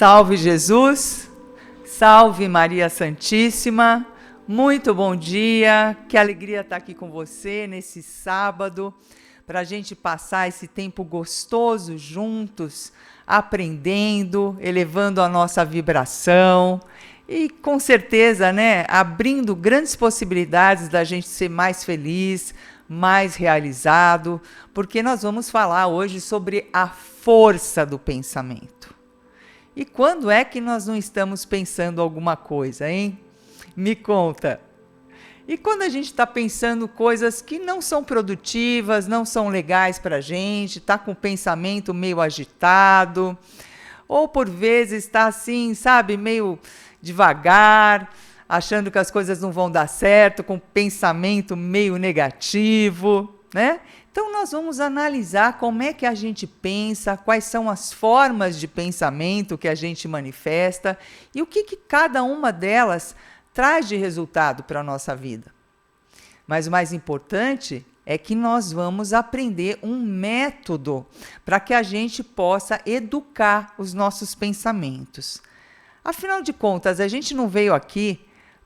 Salve Jesus, salve Maria Santíssima, muito bom dia, que alegria estar aqui com você nesse sábado, para a gente passar esse tempo gostoso juntos, aprendendo, elevando a nossa vibração e com certeza, abrindo grandes possibilidades da gente ser mais feliz, mais realizado, porque nós vamos falar hoje sobre a força do pensamento. E quando é que nós não estamos pensando alguma coisa, hein? Me conta. E quando a gente está pensando coisas que não são produtivas, não são legais para a gente, está com o pensamento meio agitado, ou por vezes está assim, sabe, meio devagar, achando que as coisas não vão dar certo, com pensamento meio negativo, né? Então nós vamos analisar como é que a gente pensa, quais são as formas de pensamento que a gente manifesta e o que cada uma delas traz de resultado para a nossa vida. Mas o mais importante é que nós vamos aprender um método para que a gente possa educar os nossos pensamentos. Afinal de contas, a gente não veio aqui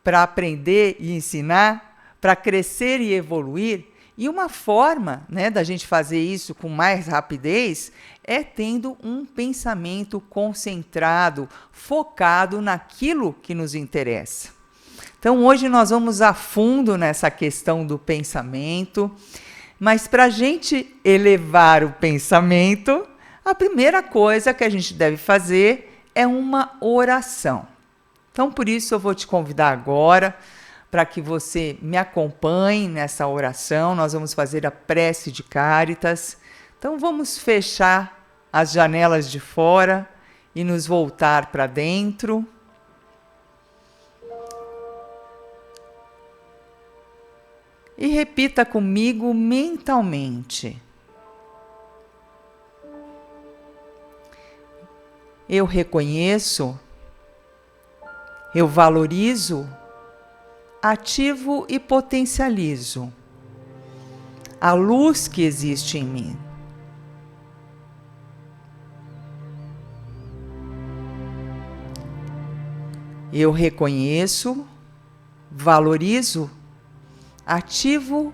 para aprender e ensinar, para crescer e evoluir. E uma forma, da gente fazer isso com mais rapidez é tendo um pensamento concentrado, focado naquilo que nos interessa. Então, hoje nós vamos a fundo nessa questão do pensamento, mas para a gente elevar o pensamento, a primeira coisa que a gente deve fazer é uma oração. Então, por isso eu vou te convidar agora para que você me acompanhe nessa oração. Nós vamos fazer a prece de Cáritas. Então vamos fechar as janelas de fora e nos voltar para dentro. E repita comigo mentalmente. Eu reconheço, eu valorizo, ativo e potencializo a luz que existe em mim. Eu reconheço, valorizo, ativo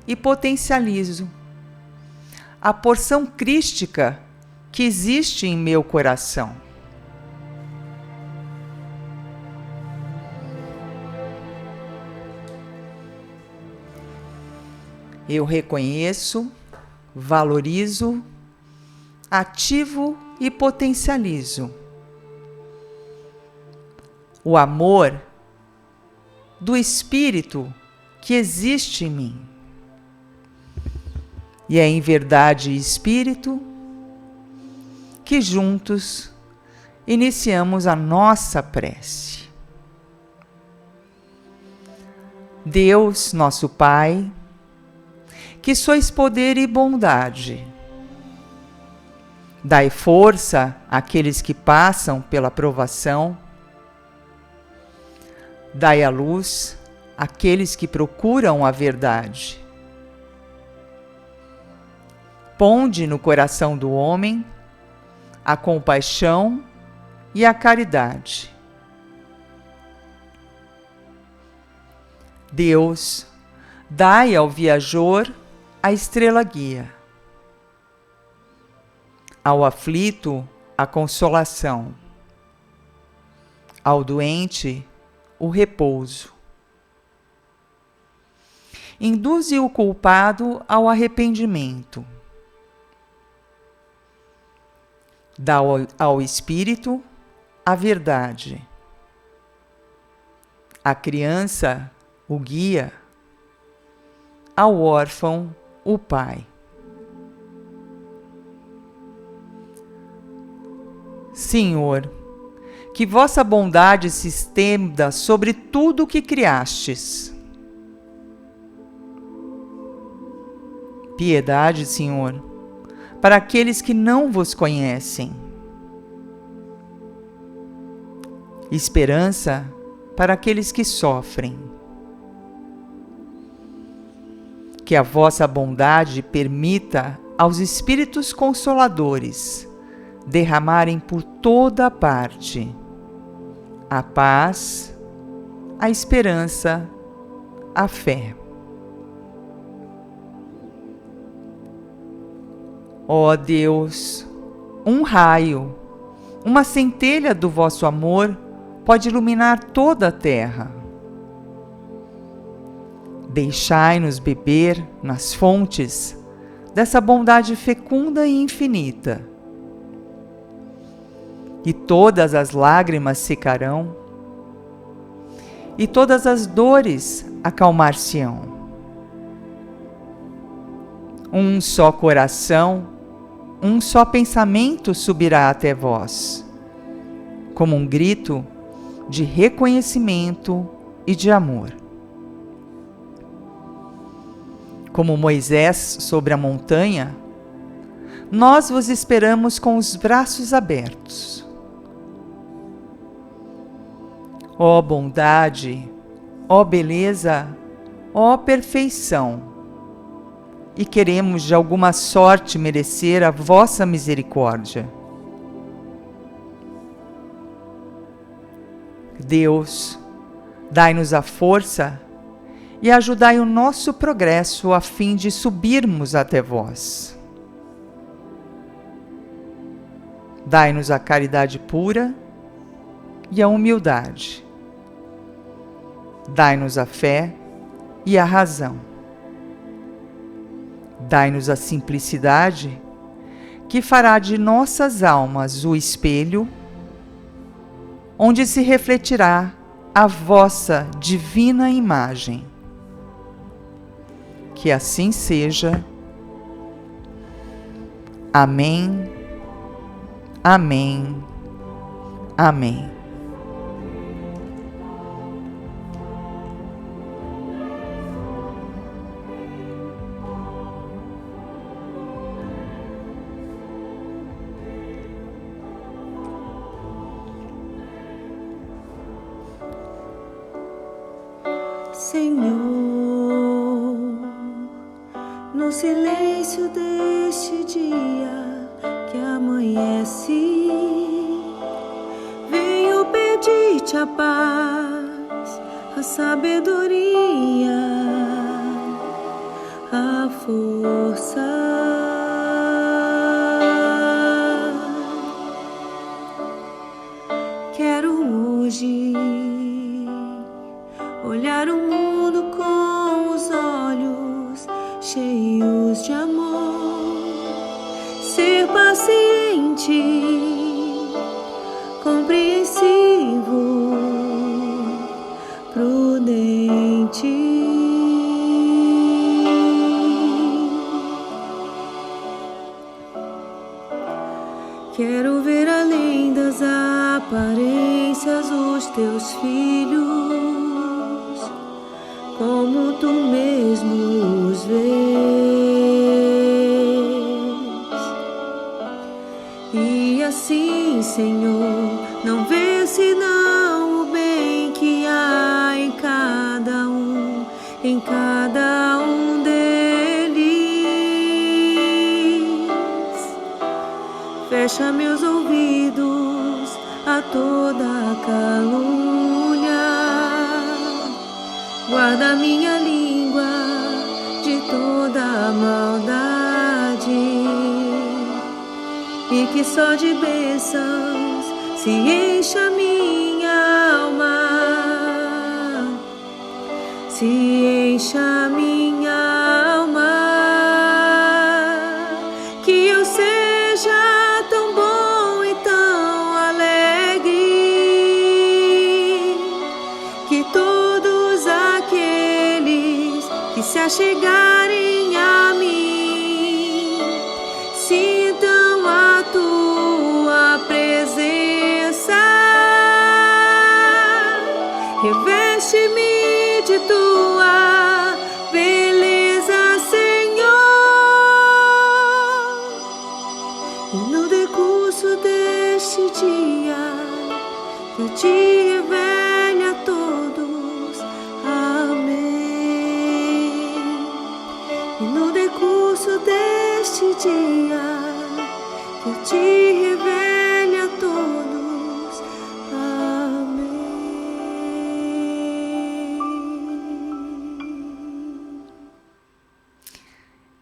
e potencializo a porção crística que existe em meu coração. Eu reconheço, valorizo, ativo e potencializo o amor do Espírito que existe em mim. E é em verdade e Espírito que juntos iniciamos a nossa prece. Deus, nosso Pai, que sois poder e bondade, dai força àqueles que passam pela provação, dai a luz àqueles que procuram a verdade. Ponde no coração do homem a compaixão e a caridade. Deus, dai ao viajor a estrela guia, ao aflito a consolação, ao doente o repouso. Induze o culpado ao arrependimento. Dá ao espírito a verdade. A criança o guia, ao órfão o Pai. Senhor, que vossa bondade se estenda sobre tudo o que criastes. Piedade, Senhor, para aqueles que não vos conhecem. Esperança para aqueles que sofrem. Que a vossa bondade permita aos Espíritos Consoladores derramarem por toda parte a paz, a esperança, a fé. Ó Deus, um raio, uma centelha do vosso amor pode iluminar toda a terra. Deixai-nos beber nas fontes dessa bondade fecunda e infinita. E todas as lágrimas secarão, e todas as dores acalmar-se-ão. Um só coração, um só pensamento subirá até vós, como um grito de reconhecimento e de amor. Como Moisés sobre a montanha, nós vos esperamos com os braços abertos. Ó bondade, ó beleza, ó perfeição, e queremos de alguma sorte merecer a vossa misericórdia. Deus, dai-nos a força e ajudai o nosso progresso a fim de subirmos até vós. Dai-nos a caridade pura e a humildade. Dai-nos a fé e a razão. Dai-nos a simplicidade que fará de nossas almas o espelho onde se refletirá a vossa divina imagem. Que assim seja. Amém. Amém. Amém. Senhor, no silêncio deste dia que amanhece, venho pedir-te a paz, a sabedoria, a força. Quero hoje olhar o mundo com os olhos cheios de amor, ser paciente, compreensivo, prudente. Quero ver além das aparências os teus filhos, como tu mesmo os vês, e assim, Senhor, não vê senão o bem que há em cada um deles. Fecha meus ouvidos a toda a calúnia, guarda minha língua de toda a maldade, e que só de bênçãos se encha minha alma, se encha minha alma, que eu seja tão bom e tão alegre, que todos aqueles que se achegarem a mim sintam a tua presença. Reveste-me de tua beleza, Senhor, e no decurso deste dia eu te revele a todos. Amém. E no decurso deste dia eu te revelo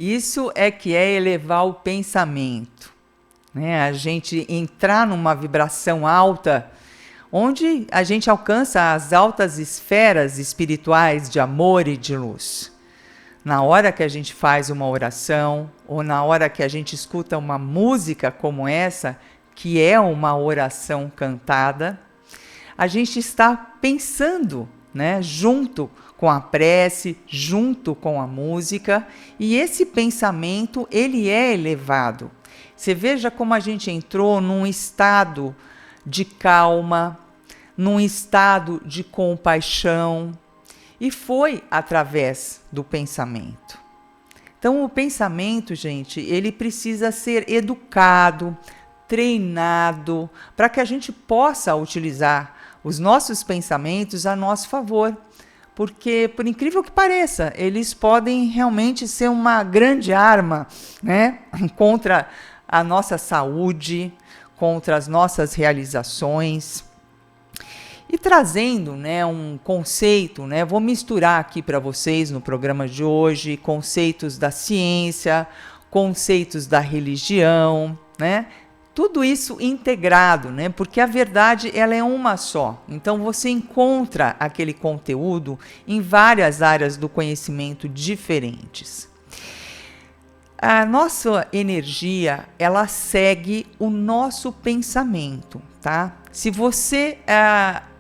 Isso é que é elevar o pensamento, né? A gente entrar numa vibração alta, onde a gente alcança as altas esferas espirituais de amor e de luz. Na hora que a gente faz uma oração, ou na hora que a gente escuta uma música como essa, que é uma oração cantada, a gente está pensando, né, junto com a prece, junto com a música, e esse pensamento, ele é elevado. Você veja como a gente entrou num estado de calma, num estado de compaixão, e foi através do pensamento. Então, o pensamento, gente, ele precisa ser educado, treinado, para que a gente possa utilizar os nossos pensamentos a nosso favor. Porque, por incrível que pareça, eles podem realmente ser uma grande arma, né, contra a nossa saúde, contra as nossas realizações. E trazendo, né, um conceito, né, vou misturar aqui para vocês no programa de hoje conceitos da ciência, conceitos da religião, né, tudo isso integrado, né, porque a verdade ela é uma só. Então você encontra aquele conteúdo em várias áreas do conhecimento diferentes. A nossa energia, ela segue o nosso pensamento, tá? Se você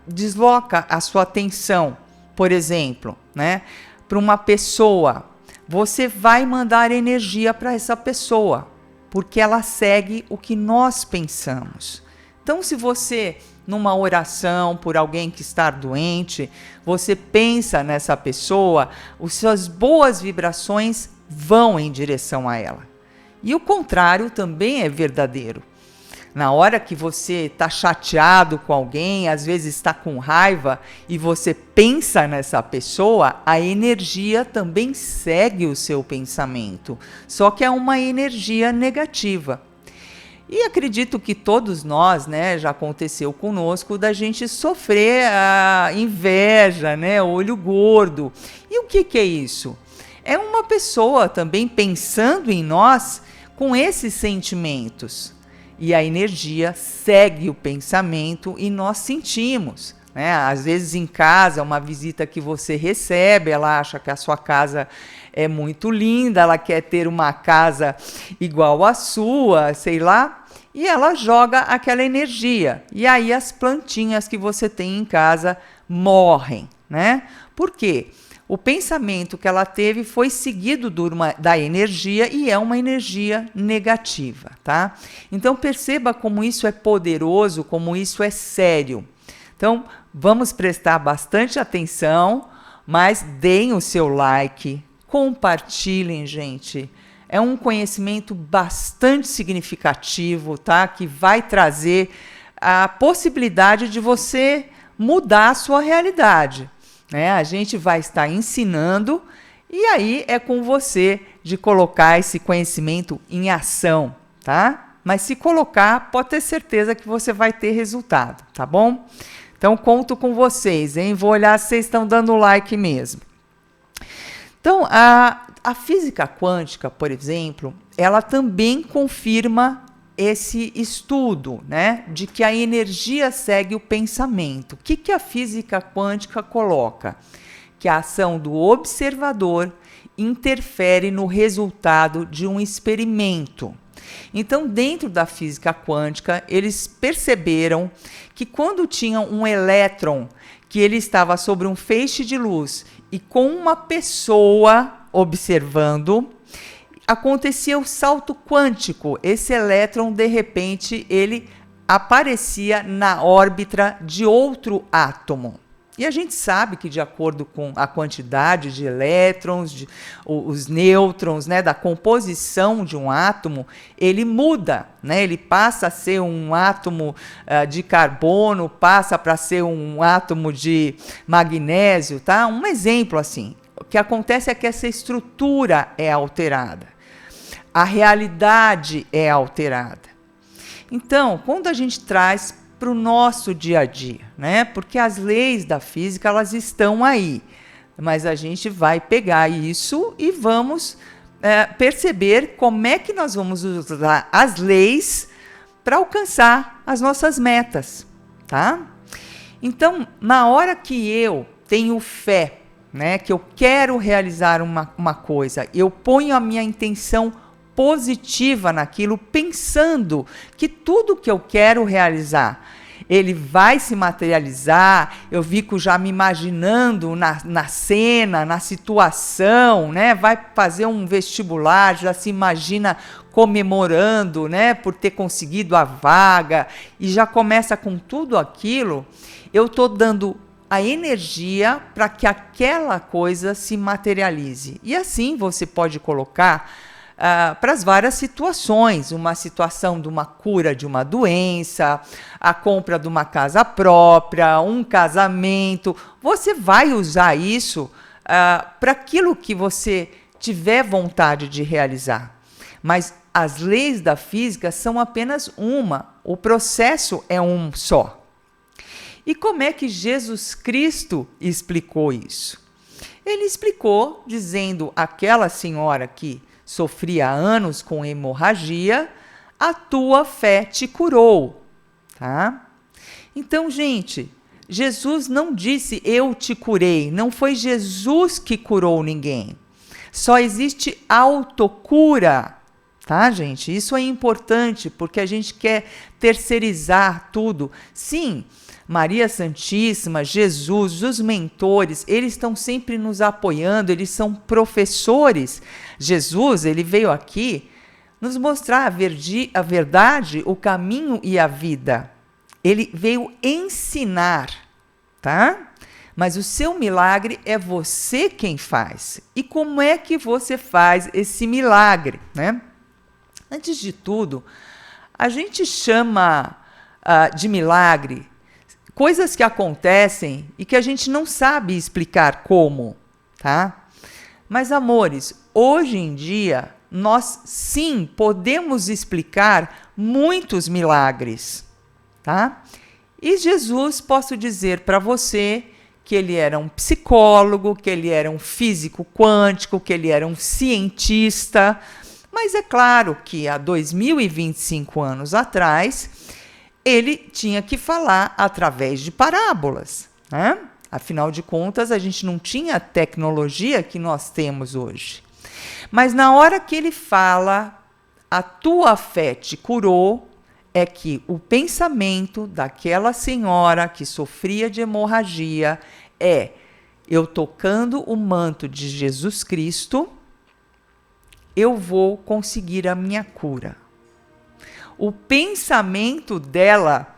desloca a sua atenção, por exemplo, né, para uma pessoa, você vai mandar energia para essa pessoa, porque ela segue o que nós pensamos. Então, se você, numa oração por alguém que está doente, você pensa nessa pessoa, as suas boas vibrações vão em direção a ela. E o contrário também é verdadeiro. Na hora que você está chateado com alguém, às vezes está com raiva, e você pensa nessa pessoa, a energia também segue o seu pensamento, só que é uma energia negativa. E acredito que todos nós, né, já aconteceu conosco, da gente sofrer a inveja, né, olho gordo. E o que é isso? É uma pessoa também pensando em nós com esses sentimentos. E a energia segue o pensamento e nós sentimos, né? Às vezes em casa, uma visita que você recebe, ela acha que a sua casa é muito linda, ela quer ter uma casa igual à sua, sei lá, e ela joga aquela energia. E aí as plantinhas que você tem em casa morrem, né? Por quê? O pensamento que ela teve foi seguido da energia e é uma energia negativa, tá? Então perceba como isso é poderoso, como isso é sério. Então vamos prestar bastante atenção, mas deem o seu like, compartilhem, gente. É um conhecimento bastante significativo, tá? Que vai trazer a possibilidade de você mudar a sua realidade. A gente vai estar ensinando e aí é com você de colocar esse conhecimento em ação, tá? Mas se colocar, pode ter certeza que você vai ter resultado, tá bom? Então, conto com vocês, hein? Vou olhar se vocês estão dando like mesmo. Então, a física quântica, por exemplo, ela também confirma esse estudo, né, de que a energia segue o pensamento. O que a física quântica coloca? Que a ação do observador interfere no resultado de um experimento. Então, dentro da física quântica, eles perceberam que quando tinham um elétron que ele estava sobre um feixe de luz e com uma pessoa observando, acontecia o salto quântico. Esse elétron, de repente, ele aparecia na órbita de outro átomo. E a gente sabe que, de acordo com a quantidade de elétrons, os nêutrons, né, da composição de um átomo, ele muda, né? Ele passa a ser um átomo de carbono, passa para ser um átomo de magnésio, tá? Um exemplo assim. O que acontece é que essa estrutura é alterada. A realidade é alterada. Então, quando a gente traz para o nosso dia a dia, né? Porque as leis da física, elas estão aí, mas a gente vai pegar isso e vamos perceber como é que nós vamos usar as leis para alcançar as nossas metas, tá? Então, na hora que eu tenho fé, né, que eu quero realizar uma coisa, eu ponho a minha intenção positiva naquilo, pensando que tudo que eu quero realizar, ele vai se materializar. Eu fico já me imaginando na cena, na situação, né? Vai fazer um vestibular, já se imagina comemorando, né, por ter conseguido a vaga, e já começa com tudo aquilo. Eu estou dando a energia para que aquela coisa se materialize. E assim você pode colocar para as várias situações, uma situação de uma cura de uma doença, a compra de uma casa própria, um casamento. Você vai usar isso para aquilo que você tiver vontade de realizar. Mas as leis da física são apenas uma, o processo é um só. E como é que Jesus Cristo explicou isso? Ele explicou dizendo àquela senhora que sofria há anos com hemorragia, a tua fé te curou, tá? Então, gente, Jesus não disse eu te curei, não foi Jesus que curou ninguém. Só existe autocura, tá, gente? Isso é importante, porque a gente quer terceirizar tudo. Sim, Maria Santíssima, Jesus, os mentores, eles estão sempre nos apoiando, eles são professores. Jesus, ele veio aqui nos mostrar a verdade, o caminho e a vida. Ele veio ensinar, tá? Mas o seu milagre é você quem faz. E como é que você faz esse milagre, né? Antes de tudo, a gente chama de milagre coisas que acontecem e que a gente não sabe explicar como, tá? Mas, amores, hoje em dia, nós sim podemos explicar muitos milagres, tá? E Jesus, posso dizer para você que ele era um psicólogo, que ele era um físico quântico, que ele era um cientista, mas é claro que há 2025 anos atrás, ele tinha que falar através de parábolas, né? Afinal de contas, a gente não tinha a tecnologia que nós temos hoje. Mas na hora que ele fala, a tua fé te curou, é que o pensamento daquela senhora que sofria de hemorragia é: eu tocando o manto de Jesus Cristo, eu vou conseguir a minha cura. O pensamento dela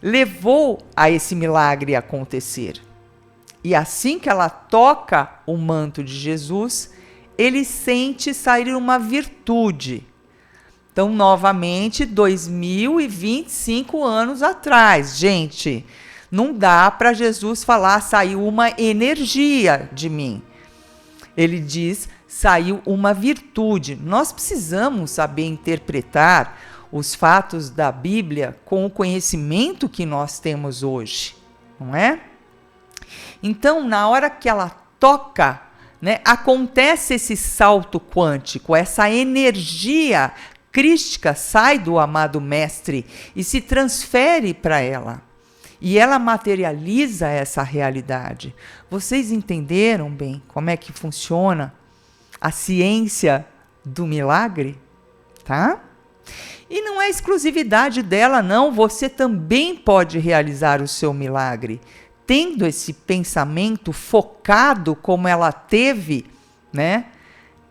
levou a esse milagre acontecer. E assim que ela toca o manto de Jesus, ele sente sair uma virtude. Então, novamente, 2025 anos atrás, gente, não dá para Jesus falar, saiu uma energia de mim. Ele diz, saiu uma virtude. Nós precisamos saber interpretar os fatos da Bíblia com o conhecimento que nós temos hoje, não é? Então, na hora que ela toca, né, acontece esse salto quântico, essa energia crística sai do amado mestre e se transfere para ela. E ela materializa essa realidade. Vocês entenderam bem como é que funciona a ciência do milagre? Tá? E não é exclusividade dela, não. Você também pode realizar o seu milagre, tendo esse pensamento focado como ela teve, né?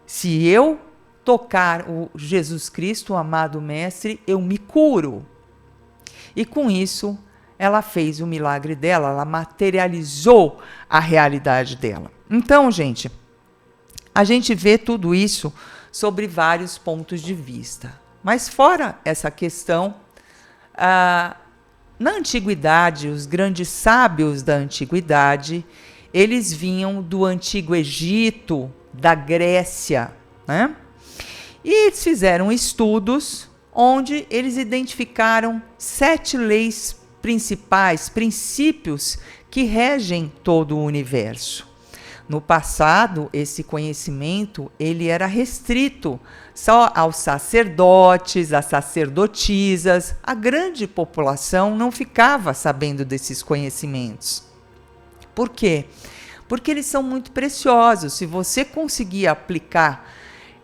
Se eu tocar o Jesus Cristo, o amado mestre, eu me curo. E com isso, ela fez o milagre dela, ela materializou a realidade dela. Então, gente, a gente vê tudo isso sobre vários pontos de vista. Mas fora essa questão, na antiguidade, os grandes sábios da antiguidade, eles vinham do Antigo Egito, da Grécia, né? E eles fizeram estudos onde eles identificaram 7 leis principais, princípios que regem todo o universo. No passado, esse conhecimento ele era restrito só aos sacerdotes, às sacerdotisas. A grande população não ficava sabendo desses conhecimentos. Por quê? Porque eles são muito preciosos. Se você conseguir aplicar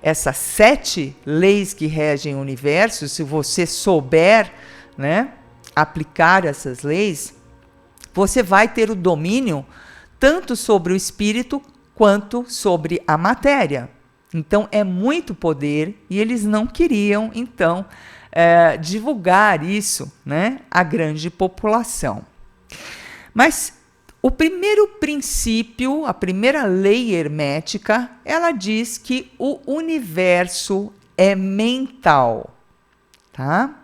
essas 7 leis que regem o universo, se você souber, né, aplicar essas leis, você vai ter o domínio tanto sobre o espírito quanto sobre a matéria. Então, é muito poder e eles não queriam, então, divulgar isso, né, à grande população. Mas o primeiro princípio, a primeira lei hermética, ela diz que o universo é mental, tá?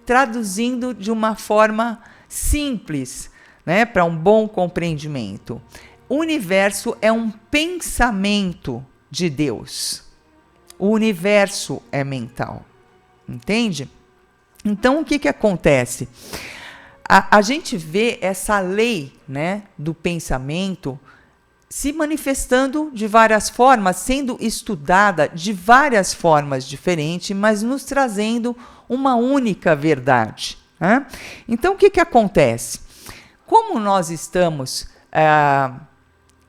Traduzindo de uma forma simples, né, para um bom compreendimento. O universo é um pensamento de Deus. O universo é mental. Entende? Então, o que acontece? A gente vê essa lei, né, do pensamento se manifestando de várias formas, sendo estudada de várias formas diferentes, mas nos trazendo uma única verdade, né? Então, o que acontece? Como nós estamos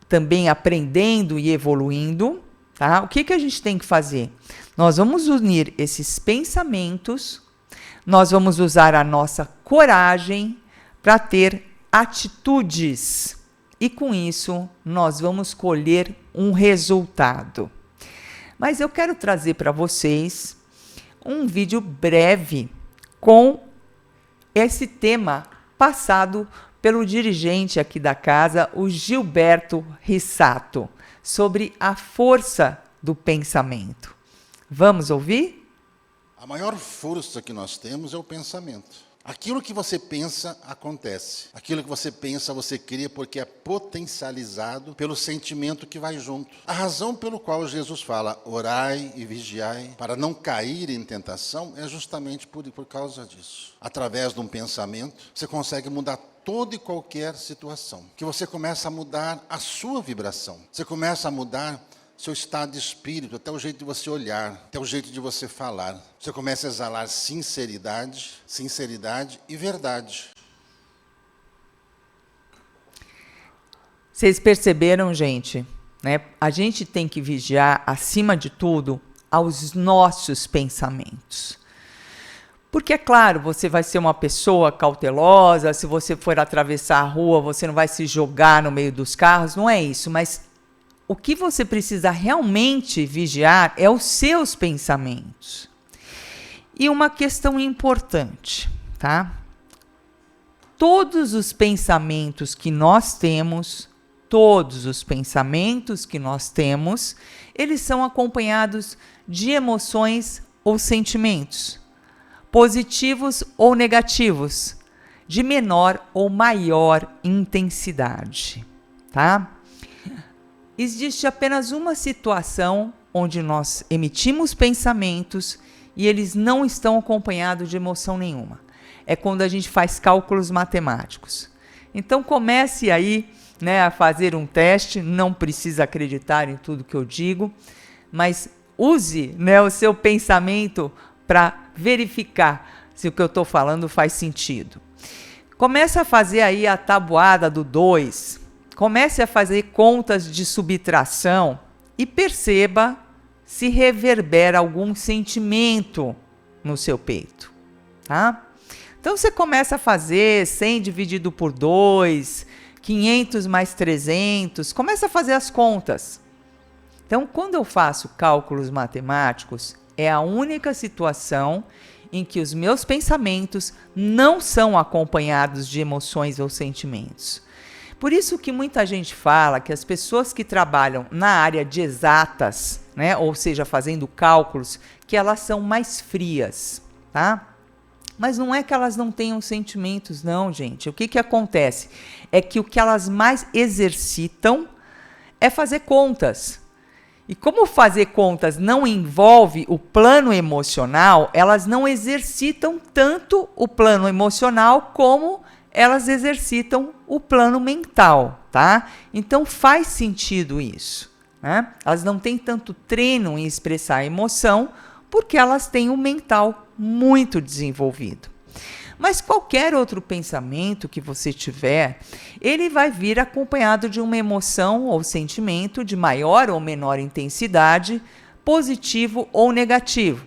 também aprendendo e evoluindo, tá? O que a gente tem que fazer? Nós vamos unir esses pensamentos, nós vamos usar a nossa coragem para ter atitudes. E com isso, nós vamos colher um resultado. Mas eu quero trazer para vocês um vídeo breve com esse tema passado pelo dirigente aqui da casa, o Gilberto Rissato, sobre a força do pensamento. Vamos ouvir? A maior força que nós temos é o pensamento. Aquilo que você pensa, acontece. Aquilo que você pensa, você cria, porque é potencializado pelo sentimento que vai junto. A razão pelo qual Jesus fala, orai e vigiai, para não cair em tentação, é justamente por causa disso. Através de um pensamento, você consegue mudar toda e qualquer situação. Que você começa a mudar a sua vibração. Você começa a mudar seu estado de espírito, até o jeito de você olhar, até o jeito de você falar. Você começa a exalar sinceridade e verdade. Vocês perceberam, gente, né? A gente tem que vigiar, acima de tudo, aos nossos pensamentos. Porque, é claro, você vai ser uma pessoa cautelosa, se você for atravessar a rua, você não vai se jogar no meio dos carros, não é isso, mas o que você precisa realmente vigiar é os seus pensamentos. E uma questão importante, tá? Todos os pensamentos que nós temos, eles são acompanhados de emoções ou sentimentos, positivos ou negativos, de menor ou maior intensidade, tá? Existe apenas uma situação onde nós emitimos pensamentos e eles não estão acompanhados de emoção nenhuma. É quando a gente faz cálculos matemáticos. Então comece aí, né, a fazer um teste, não precisa acreditar em tudo que eu digo, mas use, né, o seu pensamento para verificar se o que eu estou falando faz sentido. Comece a fazer aí a tabuada do 2. Comece a fazer contas de subtração e perceba se reverbera algum sentimento no seu peito, tá? Então, você começa a fazer 100 dividido por 2, 500 mais 300, começa a fazer as contas. Então, quando eu faço cálculos matemáticos, é a única situação em que os meus pensamentos não são acompanhados de emoções ou sentimentos. Por isso que muita gente fala que as pessoas que trabalham na área de exatas, né, ou seja, fazendo cálculos, que elas são mais frias, tá? Mas não é que elas não tenham sentimentos, não, gente. O que acontece? É que o que elas mais exercitam é fazer contas. E como fazer contas não envolve o plano emocional, elas não exercitam tanto o plano emocional como elas exercitam o plano mental, tá? Então faz sentido isso, né? Elas não têm tanto treino em expressar a emoção porque elas têm o mental muito desenvolvido. Mas qualquer outro pensamento que você tiver, ele vai vir acompanhado de uma emoção ou sentimento de maior ou menor intensidade, positivo ou negativo.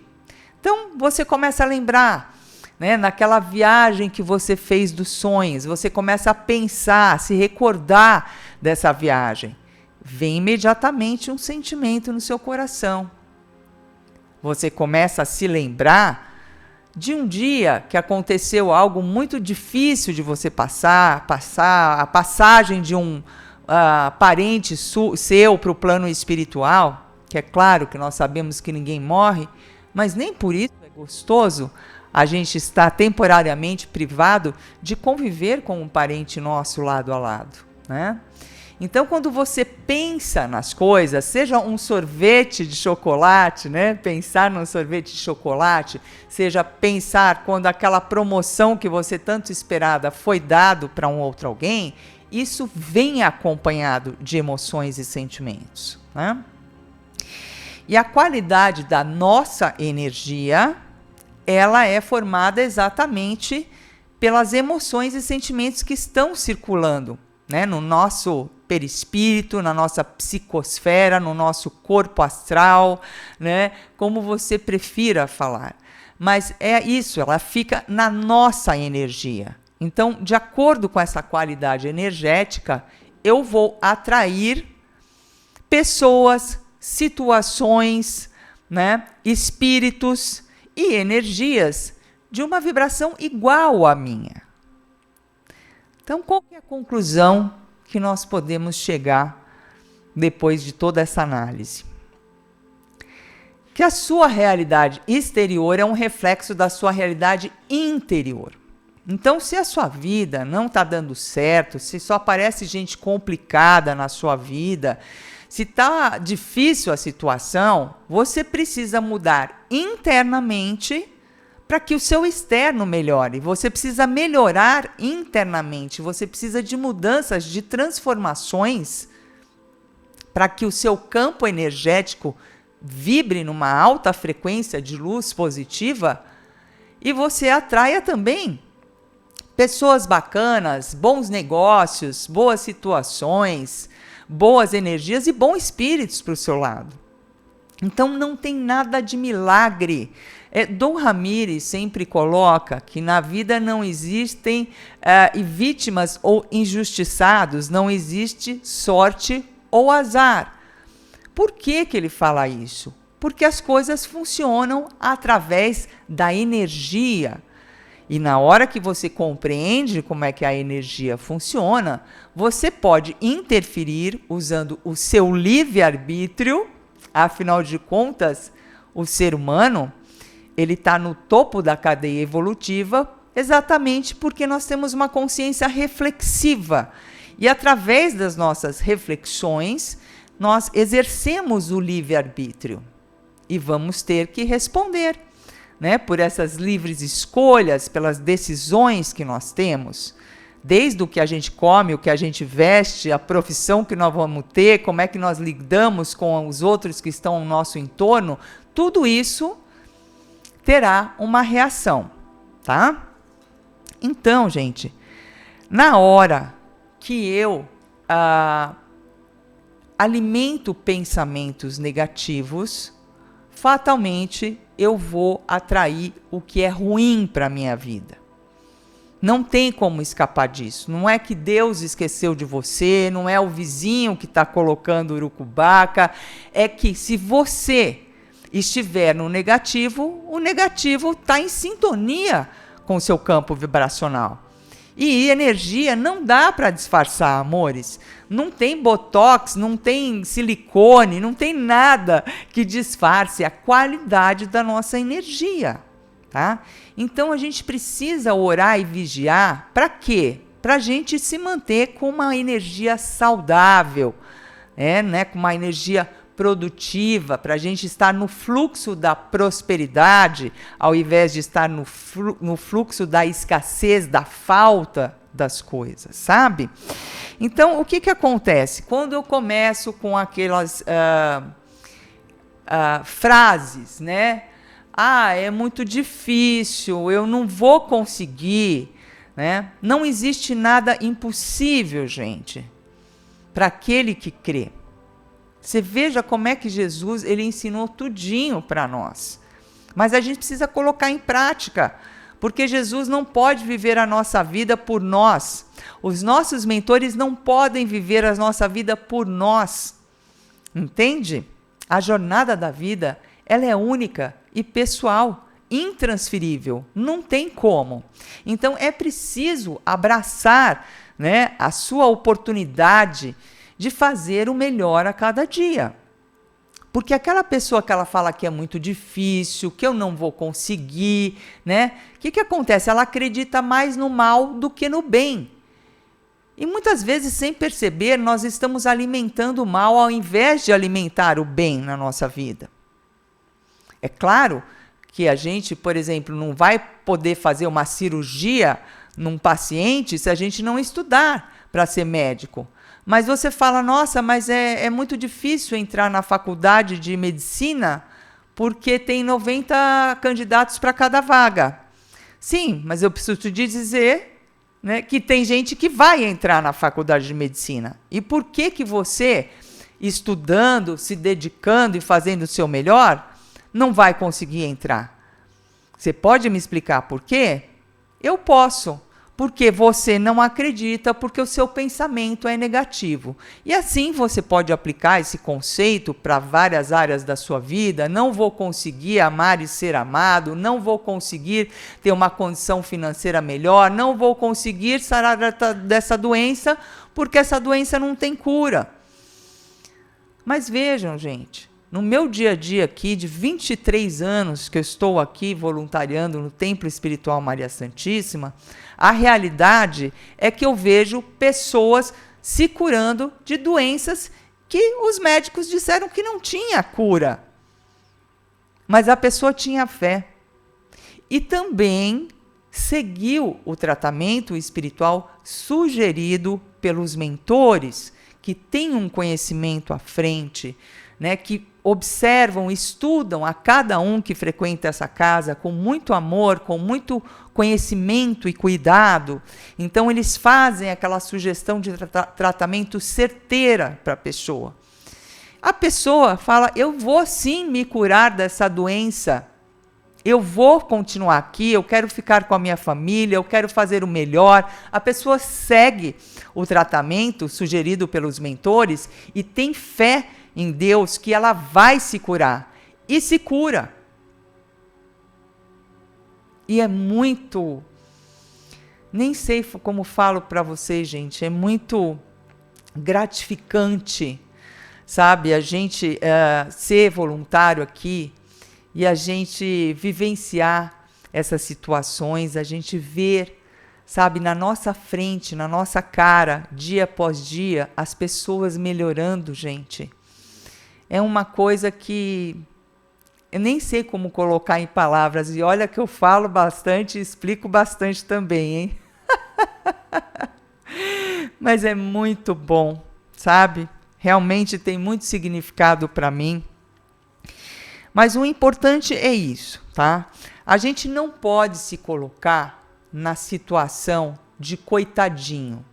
Então, você começa a lembrar, né, naquela viagem que você fez dos sonhos, você começa a pensar, se recordar dessa viagem. Vem imediatamente um sentimento no seu coração. Você começa a se lembrar de um dia que aconteceu algo muito difícil de você passar a passagem de um parente seu para o plano espiritual, que é claro que nós sabemos que ninguém morre, mas nem por isso é gostoso a gente estar temporariamente privado de conviver com um parente nosso lado a lado, né? Então, quando você pensa nas coisas, seja um sorvete de chocolate, né? Pensar num sorvete de chocolate, seja pensar quando aquela promoção que você tanto esperava foi dado para um outro alguém, isso vem acompanhado de emoções e sentimentos, né? E a qualidade da nossa energia, ela é formada exatamente pelas emoções e sentimentos que estão circulando, né, no nosso perispírito, na nossa psicosfera, no nosso corpo astral, né, como você prefira falar. Mas é isso, ela fica na nossa energia. Então, de acordo com essa qualidade energética, eu vou atrair pessoas, situações, né, espíritos e energias de uma vibração igual à minha. Então, qual é a conclusão que nós podemos chegar depois de toda essa análise? Que a sua realidade exterior é um reflexo da sua realidade interior. Então, se a sua vida não está dando certo, se só aparece gente complicada na sua vida, se está difícil a situação, você precisa mudar internamente para que o seu externo melhore. Você precisa melhorar internamente, você precisa de mudanças, de transformações para que o seu campo energético vibre numa alta frequência de luz positiva e você atraia também pessoas bacanas, bons negócios, boas situações, boas energias e bons espíritos para o seu lado. Então não tem nada de milagre. Dom Ramires sempre coloca que na vida não existem vítimas ou injustiçados, não existe sorte ou azar. Por que ele fala isso? Porque as coisas funcionam através da energia. E na hora que você compreende como é que a energia funciona, você pode interferir usando o seu livre-arbítrio. Afinal de contas, o ser humano ele está no topo da cadeia evolutiva exatamente porque nós temos uma consciência reflexiva. E através das nossas reflexões, nós exercemos o livre-arbítrio. E vamos ter que responder, né, por essas livres escolhas, pelas decisões que nós temos. Desde o que a gente come, o que a gente veste, a profissão que nós vamos ter, como é que nós lidamos com os outros que estão ao nosso entorno, tudo isso terá uma reação, tá? Então, gente, na hora que eu alimento pensamentos negativos, fatalmente eu vou atrair o que é ruim para a minha vida. Não tem como escapar disso. Não é que Deus esqueceu de você, não é o vizinho que está colocando urucubaca, é que se você estiver no negativo, o negativo está em sintonia com o seu campo vibracional. E energia não dá para disfarçar, amores. Não tem botox, não tem silicone, não tem nada que disfarce a qualidade da nossa energia, tá? Então a gente precisa orar e vigiar. Para quê? Para a gente se manter com uma energia saudável, né? Com uma energia produtiva, para a gente estar no fluxo da prosperidade, ao invés de estar no fluxo da escassez, da falta das coisas, sabe? Então, o que acontece? Quando eu começo com aquelas frases, né? É muito difícil, eu não vou conseguir, né? Não existe nada impossível, gente, para aquele que crê. Você veja como é que Jesus, ele ensinou tudinho para nós. Mas a gente precisa colocar em prática, porque Jesus não pode viver a nossa vida por nós. Os nossos mentores não podem viver a nossa vida por nós. Entende? A jornada da vida, ela é única e pessoal, intransferível, não tem como. Então é preciso abraçar, né, a sua oportunidade de fazer o melhor a cada dia. Porque aquela pessoa que ela fala que é muito difícil, que eu não vou conseguir, né? O que acontece? Ela acredita mais no mal do que no bem. E muitas vezes, sem perceber, nós estamos alimentando o mal ao invés de alimentar o bem na nossa vida. É claro que a gente, por exemplo, não vai poder fazer uma cirurgia num paciente se a gente não estudar para ser médico. Mas você fala, nossa, mas é muito difícil entrar na faculdade de medicina porque tem 90 candidatos para cada vaga. Sim, mas eu preciso te dizer, né, que tem gente que vai entrar na faculdade de medicina. E por que você, estudando, se dedicando e fazendo o seu melhor, não vai conseguir entrar? Você pode me explicar por quê? Eu posso. Porque você não acredita, porque o seu pensamento é negativo. E assim você pode aplicar esse conceito para várias áreas da sua vida. Não vou conseguir amar e ser amado, não vou conseguir ter uma condição financeira melhor, não vou conseguir sarar dessa doença, porque essa doença não tem cura. Mas vejam, gente, no meu dia a dia aqui, de 23 anos que eu estou aqui voluntariando no Templo Espiritual Maria Santíssima, a realidade é que eu vejo pessoas se curando de doenças que os médicos disseram que não tinha cura. Mas a pessoa tinha fé. E também seguiu o tratamento espiritual sugerido pelos mentores, que têm um conhecimento à frente, né, que observam, estudam a cada um que frequenta essa casa com muito amor, com muito conhecimento e cuidado. Então, eles fazem aquela sugestão de tratamento certeira para a pessoa. A pessoa fala, eu vou sim me curar dessa doença, eu vou continuar aqui, eu quero ficar com a minha família, eu quero fazer o melhor. A pessoa segue o tratamento sugerido pelos mentores e tem fé em Deus que ela vai se curar. E se cura. E é muito... Nem sei como falo para vocês, gente. É muito gratificante, sabe? A gente ser voluntário aqui e a gente vivenciar essas situações, a gente ver, sabe, na nossa frente, na nossa cara, dia após dia, as pessoas melhorando, gente. É uma coisa que eu nem sei como colocar em palavras. E olha que eu falo bastante e explico bastante também, hein? Mas é muito bom, sabe? Realmente tem muito significado para mim. Mas o importante é isso, tá? A gente não pode se colocar na situação de coitadinho.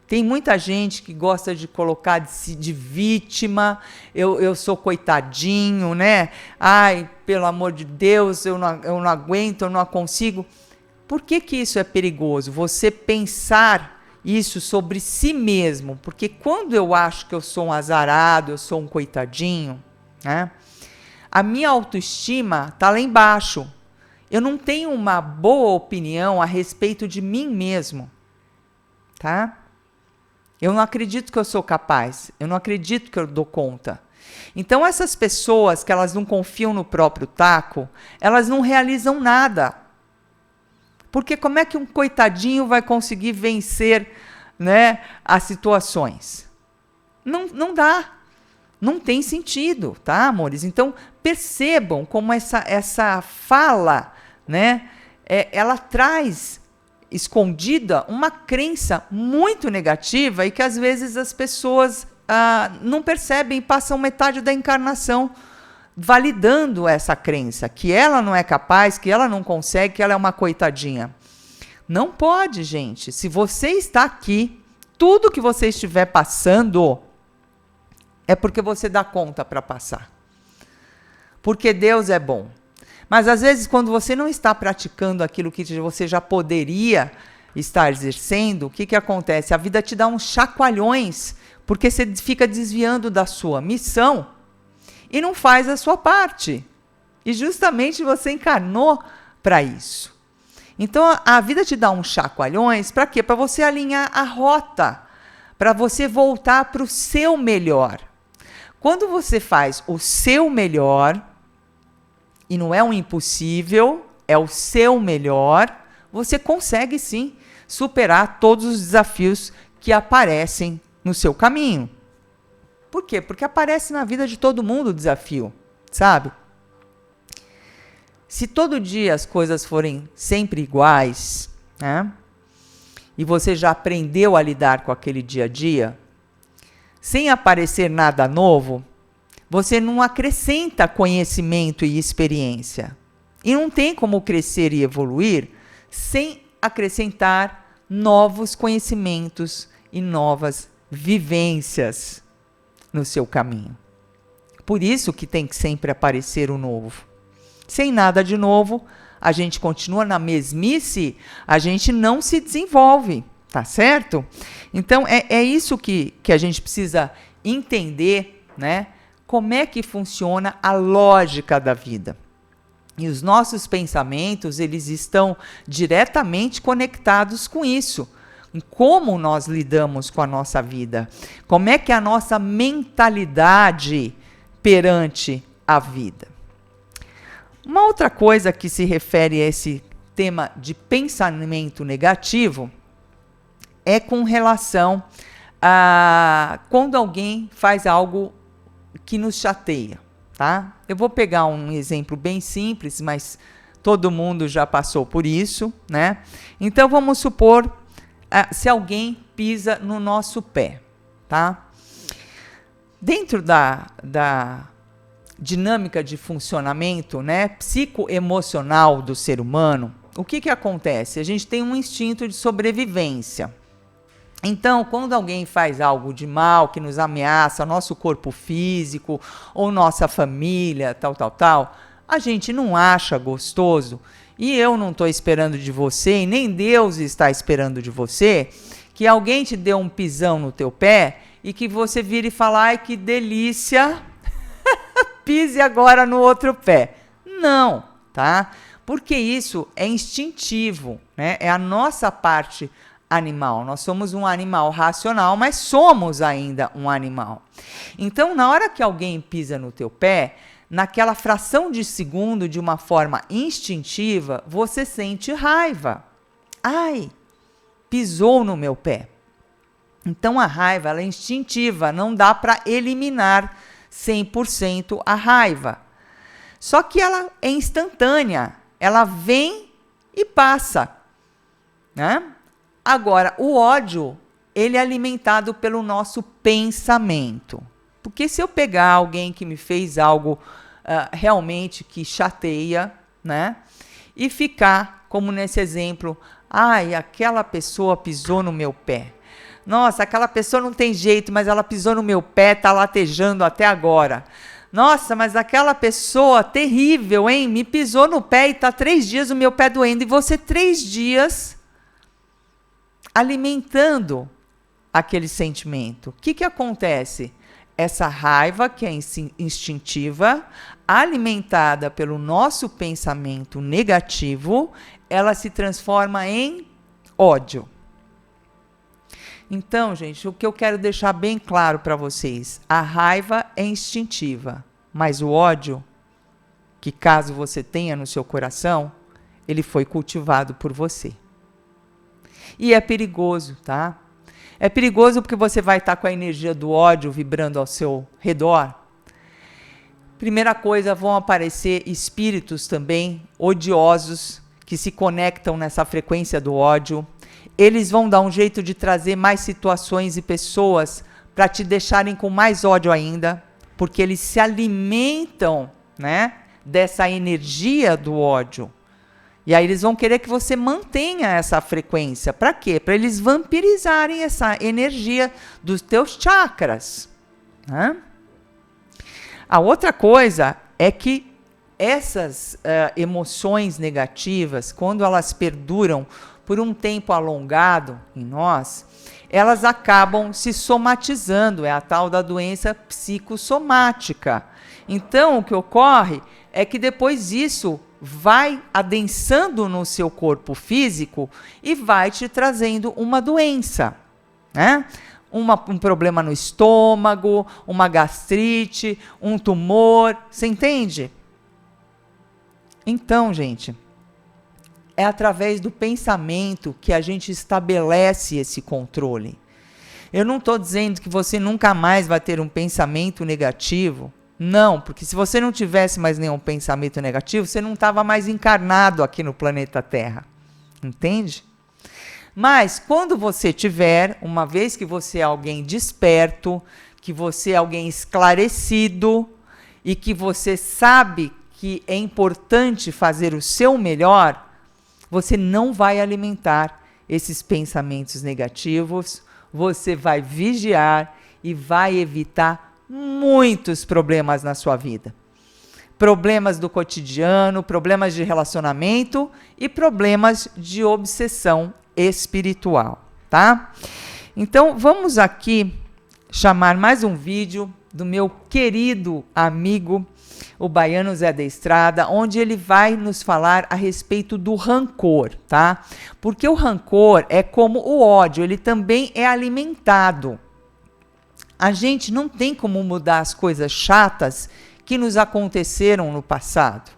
Tem muita gente que gosta de colocar de vítima, eu sou coitadinho, né? Ai, pelo amor de Deus, eu não aguento, eu não consigo. Por que isso é perigoso? Você pensar isso sobre si mesmo. Porque quando eu acho que eu sou um azarado, eu sou um coitadinho, né? A minha autoestima está lá embaixo. Eu não tenho uma boa opinião a respeito de mim mesmo, tá? Eu não acredito que eu sou capaz, eu não acredito que eu dou conta. Então, essas pessoas que elas não confiam no próprio taco, elas não realizam nada. Porque como é que um coitadinho vai conseguir vencer, né, as situações? Não dá. Não tem sentido, tá, amores? Então, percebam como essa fala, né, ela traz escondida uma crença muito negativa e que às vezes as pessoas não percebem e passam metade da encarnação validando essa crença, que ela não é capaz, que ela não consegue, que ela é uma coitadinha. Não pode, gente. Se você está aqui, tudo que você estiver passando é porque você dá conta para passar. Porque Deus é bom. Mas às vezes, quando você não está praticando aquilo que você já poderia estar exercendo, o que acontece? A vida te dá uns chacoalhões, porque você fica desviando da sua missão e não faz a sua parte. E justamente você encarnou para isso. Então, a vida te dá uns chacoalhões, para quê? Para você alinhar a rota, para você voltar para o seu melhor. Quando você faz o seu melhor, e não é um impossível, é o seu melhor, você consegue sim superar todos os desafios que aparecem no seu caminho. Por quê? Porque aparece na vida de todo mundo o desafio, sabe? Se todo dia as coisas forem sempre iguais, né? E você já aprendeu a lidar com aquele dia a dia, sem aparecer nada novo, você não acrescenta conhecimento e experiência. E não tem como crescer e evoluir sem acrescentar novos conhecimentos e novas vivências no seu caminho. Por isso que tem que sempre aparecer o novo. Sem nada de novo, a gente continua na mesmice, a gente não se desenvolve, tá certo? Então, é isso que a gente precisa entender, né? Como é que funciona a lógica da vida. E os nossos pensamentos, eles estão diretamente conectados com isso. Em como nós lidamos com a nossa vida. Como é que é a nossa mentalidade perante a vida. Uma outra coisa que se refere a esse tema de pensamento negativo é com relação a quando alguém faz algo que nos chateia, tá? Eu vou pegar um exemplo bem simples, mas todo mundo já passou por isso, né? Então vamos supor se alguém pisa no nosso pé, tá? Dentro da dinâmica de funcionamento, né, psicoemocional do ser humano, o que acontece? A gente tem um instinto de sobrevivência. Então, quando alguém faz algo de mal, que nos ameaça nosso corpo físico ou nossa família, tal, a gente não acha gostoso, e eu não estou esperando de você, e nem Deus está esperando de você, que alguém te dê um pisão no teu pé e que você vire e fale, ai, que delícia, pise agora no outro pé. Não, tá? Porque isso é instintivo, né? É a nossa parte animal. Nós somos um animal racional, mas somos ainda um animal. Então, na hora que alguém pisa no teu pé, naquela fração de segundo, de uma forma instintiva, você sente raiva. Ai, pisou no meu pé. Então, a raiva ela é instintiva, não dá para eliminar 100% a raiva. Só que ela é instantânea, ela vem e passa, né? Agora, o ódio, ele é alimentado pelo nosso pensamento. Porque se eu pegar alguém que me fez algo realmente que chateia, né? E ficar, como nesse exemplo, ai, aquela pessoa pisou no meu pé. Nossa, aquela pessoa não tem jeito, mas ela pisou no meu pé, tá latejando até agora. Nossa, mas aquela pessoa terrível, hein? Me pisou no pé e tá 3 dias o meu pé doendo. E você 3 dias alimentando aquele sentimento. O que acontece? Essa raiva, que é instintiva, alimentada pelo nosso pensamento negativo, ela se transforma em ódio. Então, gente, o que eu quero deixar bem claro para vocês, a raiva é instintiva, mas o ódio, que caso você tenha no seu coração, ele foi cultivado por você. E é perigoso, tá? É perigoso porque você vai estar com a energia do ódio vibrando ao seu redor. Primeira coisa, vão aparecer espíritos também odiosos que se conectam nessa frequência do ódio. Eles vão dar um jeito de trazer mais situações e pessoas para te deixarem com mais ódio ainda, porque eles se alimentam, né, dessa energia do ódio. E aí eles vão querer que você mantenha essa frequência. Para quê? Para eles vampirizarem essa energia dos teus chakras, né? A outra coisa é que essas emoções negativas, quando elas perduram por um tempo alongado em nós, elas acabam se somatizando, é a tal da doença psicossomática. Então, o que ocorre é que depois isso vai adensando no seu corpo físico e vai te trazendo uma doença, né? Um problema no estômago, uma gastrite, um tumor, você entende? Então, gente, é através do pensamento que a gente estabelece esse controle. Eu não estou dizendo que você nunca mais vai ter um pensamento negativo. Não, porque se você não tivesse mais nenhum pensamento negativo, você não estava mais encarnado aqui no planeta Terra. Entende? Mas quando você tiver, uma vez que você é alguém desperto, que você é alguém esclarecido e que você sabe que é importante fazer o seu melhor, você não vai alimentar esses pensamentos negativos, você vai vigiar e vai evitar muitos problemas na sua vida. Problemas do cotidiano, problemas de relacionamento e problemas de obsessão espiritual, tá? Então, vamos aqui chamar mais um vídeo do meu querido amigo, o Baiano Zé da Estrada, onde ele vai nos falar a respeito do rancor, tá? Porque o rancor é como o ódio, ele também é alimentado. A gente não tem como mudar as coisas chatas que nos aconteceram no passado.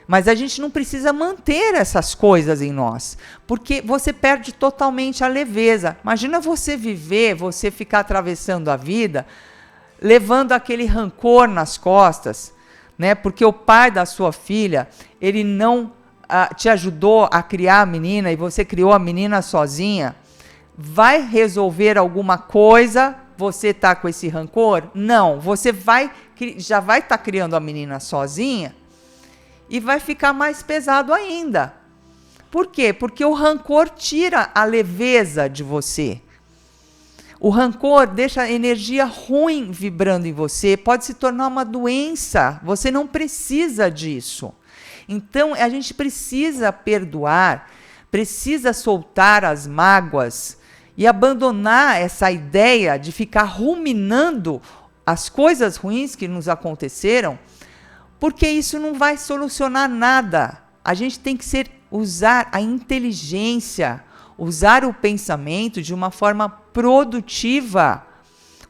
Mas a gente não precisa manter essas coisas em nós, porque você perde totalmente a leveza. Imagina você viver, você ficar atravessando a vida, levando aquele rancor nas costas, né? Porque o pai da sua filha, ele não te ajudou a criar a menina e você criou a menina sozinha. Vai resolver alguma coisa? Você está com esse rancor? Não, você já vai estar criando a menina sozinha e vai ficar mais pesado ainda. Por quê? Porque o rancor tira a leveza de você. O rancor deixa a energia ruim vibrando em você, pode se tornar uma doença. Você não precisa disso. Então, a gente precisa perdoar, precisa soltar as mágoas e abandonar essa ideia de ficar ruminando as coisas ruins que nos aconteceram, porque isso não vai solucionar nada. A gente tem que usar a inteligência, usar o pensamento de uma forma produtiva.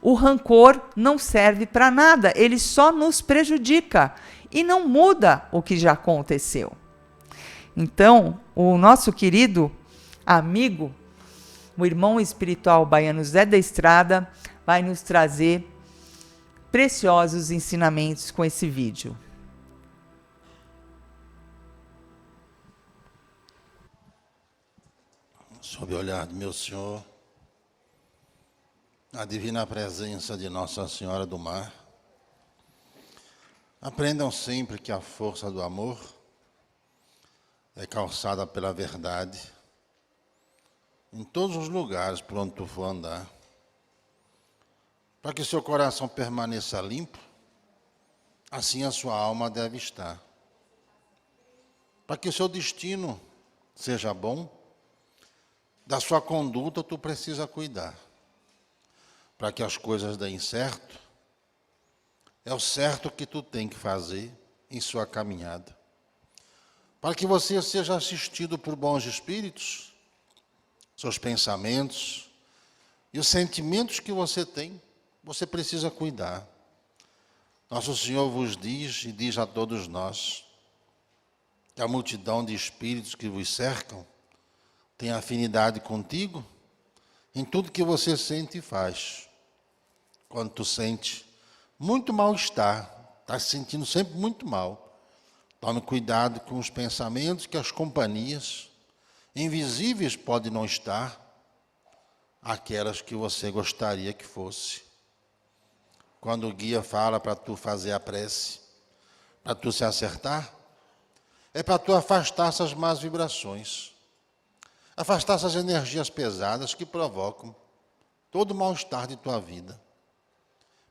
O rancor não serve para nada, ele só nos prejudica e não muda o que já aconteceu. Então, o nosso querido amigo, o irmão espiritual baiano Zé da Estrada, vai nos trazer preciosos ensinamentos com esse vídeo. Sob o olhar do meu Senhor, a divina presença de Nossa Senhora do Mar, aprendam sempre que a força do amor é calçada pela verdade em todos os lugares por onde tu for andar. Para que seu coração permaneça limpo, assim a sua alma deve estar. Para que o seu destino seja bom, da sua conduta tu precisa cuidar. Para que as coisas deem certo, é o certo que tu tem que fazer em sua caminhada. Para que você seja assistido por bons espíritos, seus pensamentos e os sentimentos que você tem, você precisa cuidar. Nosso Senhor vos diz e diz a todos nós que a multidão de espíritos que vos cercam tem afinidade contigo em tudo que você sente e faz. Quando tu sente muito mal-estar, está se sentindo sempre muito mal, Tome cuidado com os pensamentos que as companhias invisíveis podem não estar, aquelas que você gostaria que fosse. Quando o guia fala para tu fazer a prece, para tu se acertar, é para tu afastar essas más vibrações, afastar essas energias pesadas que provocam todo o mal-estar de tua vida.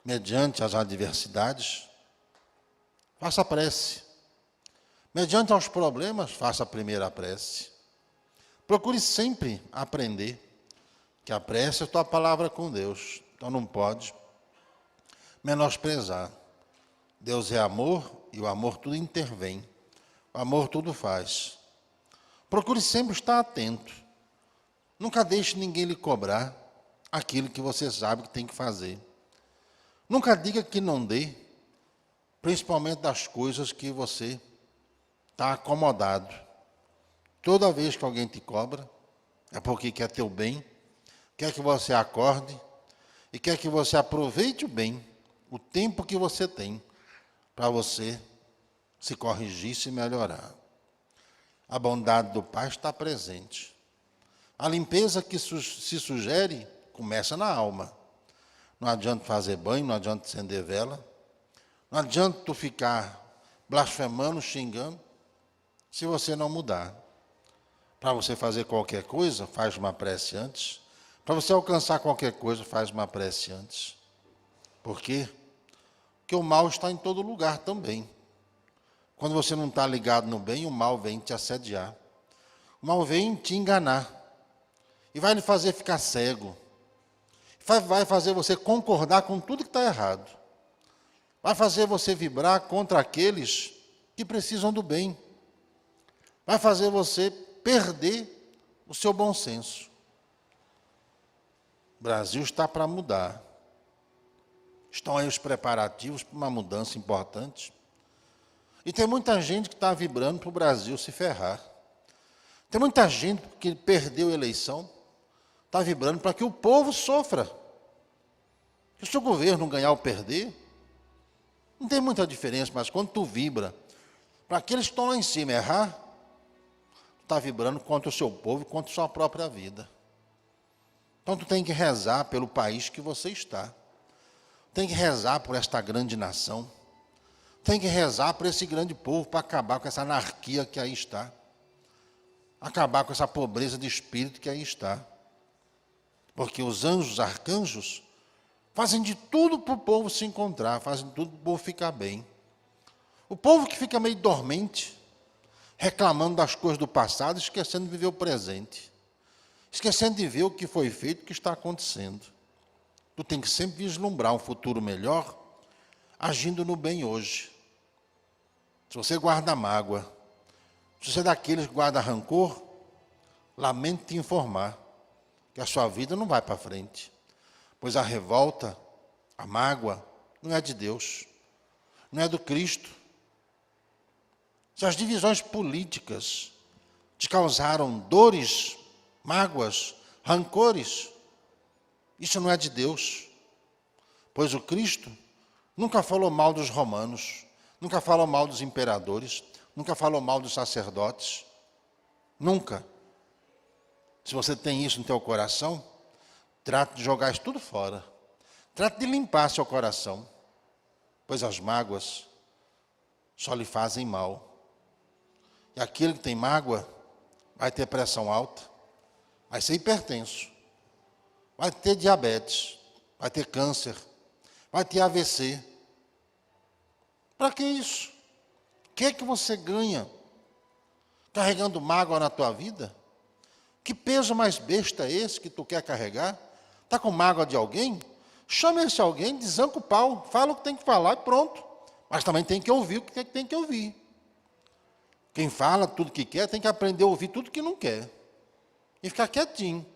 Mediante as adversidades, faça a prece. Mediante aos problemas, faça a primeira prece. Procure sempre aprender que a prece é a tua palavra com Deus. Então não pode menosprezar. Deus é amor e o amor tudo intervém. O amor tudo faz. Procure sempre estar atento. Nunca deixe ninguém lhe cobrar aquilo que você sabe que tem que fazer. Nunca diga que não dê, principalmente das coisas que você está acomodado. Toda vez que alguém te cobra, é porque quer teu bem, quer que você acorde e quer que você aproveite o bem, o tempo que você tem, para você se corrigir, se melhorar. A bondade do Pai está presente. A limpeza que se sugere começa na alma. Não adianta fazer banho, não adianta acender vela, não adianta tu ficar blasfemando, xingando, se você não mudar. Para você fazer qualquer coisa, faz uma prece antes. Para você alcançar qualquer coisa, faz uma prece antes. Por quê? Porque o mal está em todo lugar também. Quando você não está ligado no bem, o mal vem te assediar. O mal vem te enganar. E vai lhe fazer ficar cego. Vai fazer você concordar com tudo que está errado. Vai fazer você vibrar contra aqueles que precisam do bem. Vai fazer você perder o seu bom senso. O Brasil está para mudar. Estão aí os preparativos para uma mudança importante. E tem muita gente que está vibrando para o Brasil se ferrar. Tem muita gente que perdeu a eleição, está vibrando para que o povo sofra. Que se o governo ganhar ou perder, não tem muita diferença, mas quando tu vibra para aqueles que estão lá em cima errar, está vibrando contra o seu povo e contra a sua própria vida. Então tu tem que rezar pelo país que você está. Tem que rezar por esta grande nação. Tem que rezar por esse grande povo para acabar com essa anarquia que aí está. Acabar com essa pobreza de espírito que aí está. Porque os anjos, os arcanjos, fazem de tudo para o povo se encontrar, fazem de tudo para o povo ficar bem. O povo que fica meio dormente, reclamando das coisas do passado, esquecendo de viver o presente. Esquecendo de ver o que foi feito, o que está acontecendo. Tu tem que sempre vislumbrar um futuro melhor, agindo no bem hoje. Se você guarda mágoa, se você é daqueles que guarda rancor, lamento te informar que a sua vida não vai para frente. Pois a revolta, a mágoa, não é de Deus, não é do Cristo. Se as divisões políticas te causaram dores, mágoas, rancores, isso não é de Deus. Pois o Cristo nunca falou mal dos romanos, nunca falou mal dos imperadores, nunca falou mal dos sacerdotes. Nunca. Se você tem isso no teu coração, trate de jogar isso tudo fora. Trate de limpar seu coração, pois as mágoas só lhe fazem mal. E aquele que tem mágoa vai ter pressão alta, vai ser hipertenso, vai ter diabetes, vai ter câncer, vai ter AVC. Para que isso? O que é que você ganha carregando mágoa na tua vida? Que peso mais besta é esse que tu quer carregar? Está com mágoa de alguém? Chama esse alguém, desanca o pau, fala o que tem que falar e pronto. Mas também tem que ouvir o que tem que ouvir. Quem fala tudo que quer tem que aprender a ouvir tudo que não quer. E ficar quietinho.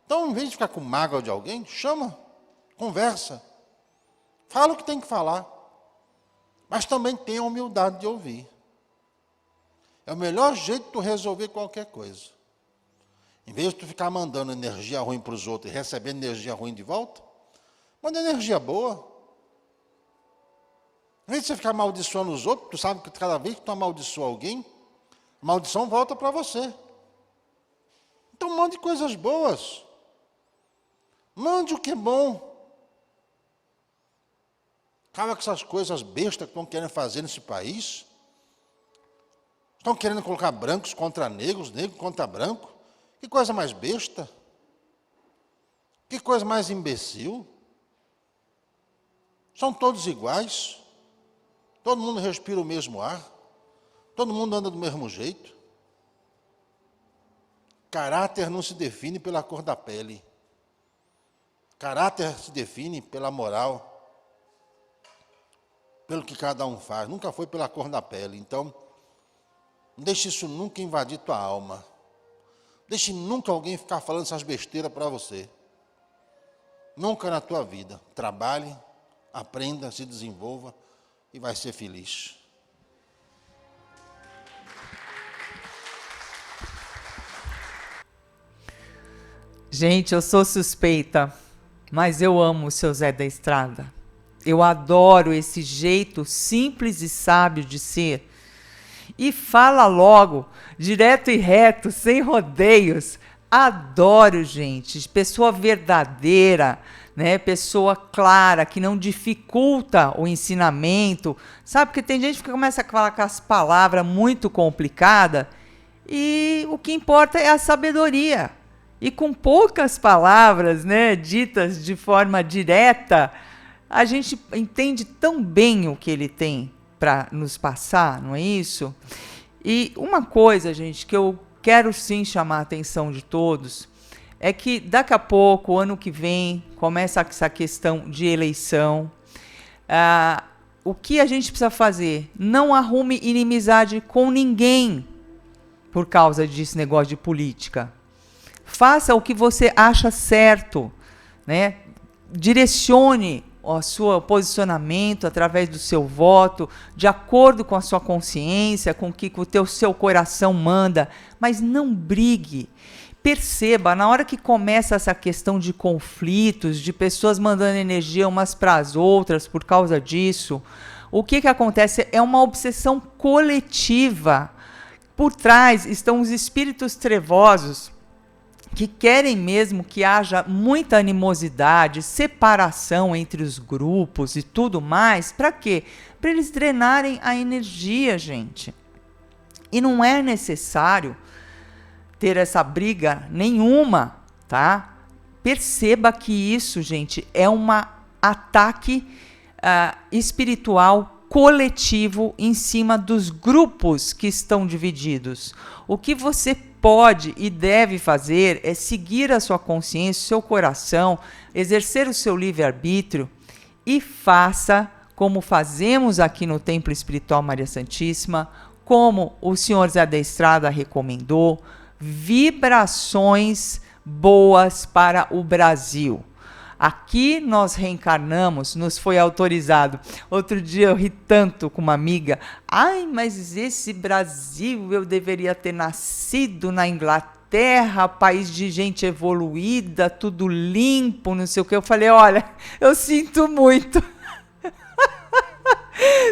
Então, em vez de ficar com mágoa de alguém, chama, conversa. Fala o que tem que falar. Mas também tenha a humildade de ouvir. É o melhor jeito de tu resolver qualquer coisa. Em vez de tu ficar mandando energia ruim para os outros e recebendo energia ruim de volta, manda energia boa. Em vez de você ficar amaldiçoando os outros, tu sabe que cada vez que tu amaldiçoa alguém, a maldição volta para você. Então mande coisas boas. Mande o que é bom. Acaba com essas coisas bestas que estão querendo fazer nesse país. Estão querendo colocar brancos contra negros, negro contra branco. Que coisa mais besta. Que coisa mais imbecil. São todos iguais. Todo mundo respira o mesmo ar. Todo mundo anda do mesmo jeito. Caráter não se define pela cor da pele. Caráter se define pela moral. Pelo que cada um faz. Nunca foi pela cor da pele. Então, não deixe isso nunca invadir tua alma. Deixe nunca alguém ficar falando essas besteiras para você. Nunca na tua vida. Trabalhe, aprenda, se desenvolva e vai ser feliz. Gente, eu sou suspeita, mas eu amo o seu Zé da Estrada. Eu adoro esse jeito simples e sábio de ser. E fala logo, direto e reto, sem rodeios. Adoro, gente. Pessoa verdadeira, né? Pessoa clara, que não dificulta o ensinamento. Sabe, porque tem gente que começa a falar com as palavras muito complicadas e o que importa é a sabedoria. E com poucas palavras, né, ditas de forma direta, a gente entende tão bem o que ele tem para nos passar, não é isso? E uma coisa, gente, que eu quero sim chamar a atenção de todos, é que daqui a pouco, ano que vem, começa essa questão de eleição. O que a gente precisa fazer? Não arrume inimizade com ninguém por causa desse negócio de política. Faça o que você acha certo, né? Direcione o seu posicionamento através do seu voto, de acordo com a sua consciência, com o que o seu coração manda, mas não brigue. Perceba, na hora que começa essa questão de conflitos, de pessoas mandando energia umas para as outras por causa disso, o que acontece é uma obsessão coletiva. Por trás estão os espíritos trevosos, que querem mesmo que haja muita animosidade, separação entre os grupos e tudo mais. Para quê? Para eles drenarem a energia, gente. E não é necessário ter essa briga nenhuma, tá? Perceba que isso, gente, é um ataque espiritual coletivo em cima dos grupos que estão divididos. O que você pode e deve fazer é seguir a sua consciência, o seu coração, exercer o seu livre-arbítrio e faça como fazemos aqui no Templo Espiritual Maria Santíssima, como o senhor Zé da Estrada recomendou, vibrações boas para o Brasil. Aqui nós reencarnamos, nos foi autorizado. Outro dia eu ri tanto com uma amiga. Ai, mas esse Brasil, eu deveria ter nascido na Inglaterra, país de gente evoluída, tudo limpo, não sei o que. Eu falei, olha, eu sinto muito.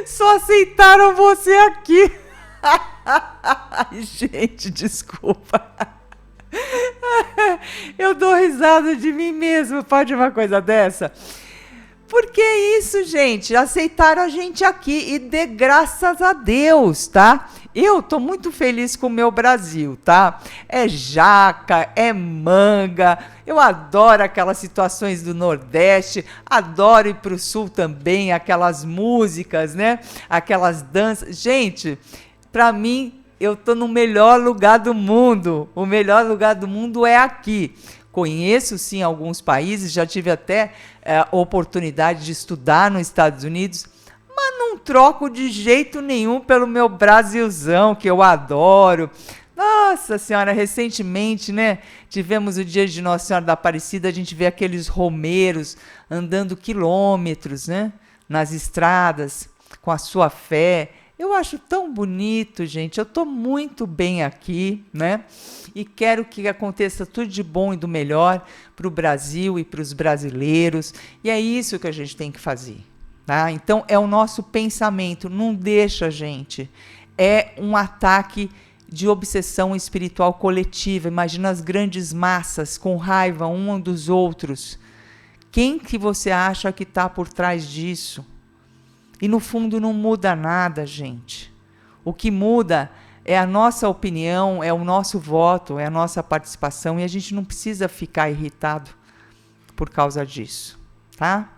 Só aceitaram você aqui. Ai, gente, desculpa. Eu dou risada de mim mesma, pode uma coisa dessa? Porque é isso, gente, aceitaram a gente aqui e dê graças a Deus, tá? Eu tô muito feliz com o meu Brasil, tá? É jaca, é manga, eu adoro aquelas situações do Nordeste, adoro ir pro Sul também, aquelas músicas, né? Aquelas danças. Gente, pra mim, eu estou no melhor lugar do mundo. O melhor lugar do mundo é aqui. Conheço, sim, alguns países, já tive até oportunidade de estudar nos Estados Unidos, mas não troco de jeito nenhum pelo meu Brasilzão, que eu adoro. Nossa Senhora, recentemente, né, tivemos o dia de Nossa Senhora da Aparecida, a gente vê aqueles romeiros andando quilômetros, né, nas estradas, com a sua fé. Eu acho tão bonito, gente. Eu estou muito bem aqui, né? E quero que aconteça tudo de bom e do melhor para o Brasil e para os brasileiros. E é isso que a gente tem que fazer. tá? Então é o nosso pensamento, não deixa, gente. É um ataque de obsessão espiritual coletiva. Imagina as grandes massas com raiva um dos outros. Quem que você acha que está por trás disso? E no fundo não muda nada, gente. O que muda é a nossa opinião, é o nosso voto, é a nossa participação, e a gente não precisa ficar irritado por causa disso, tá?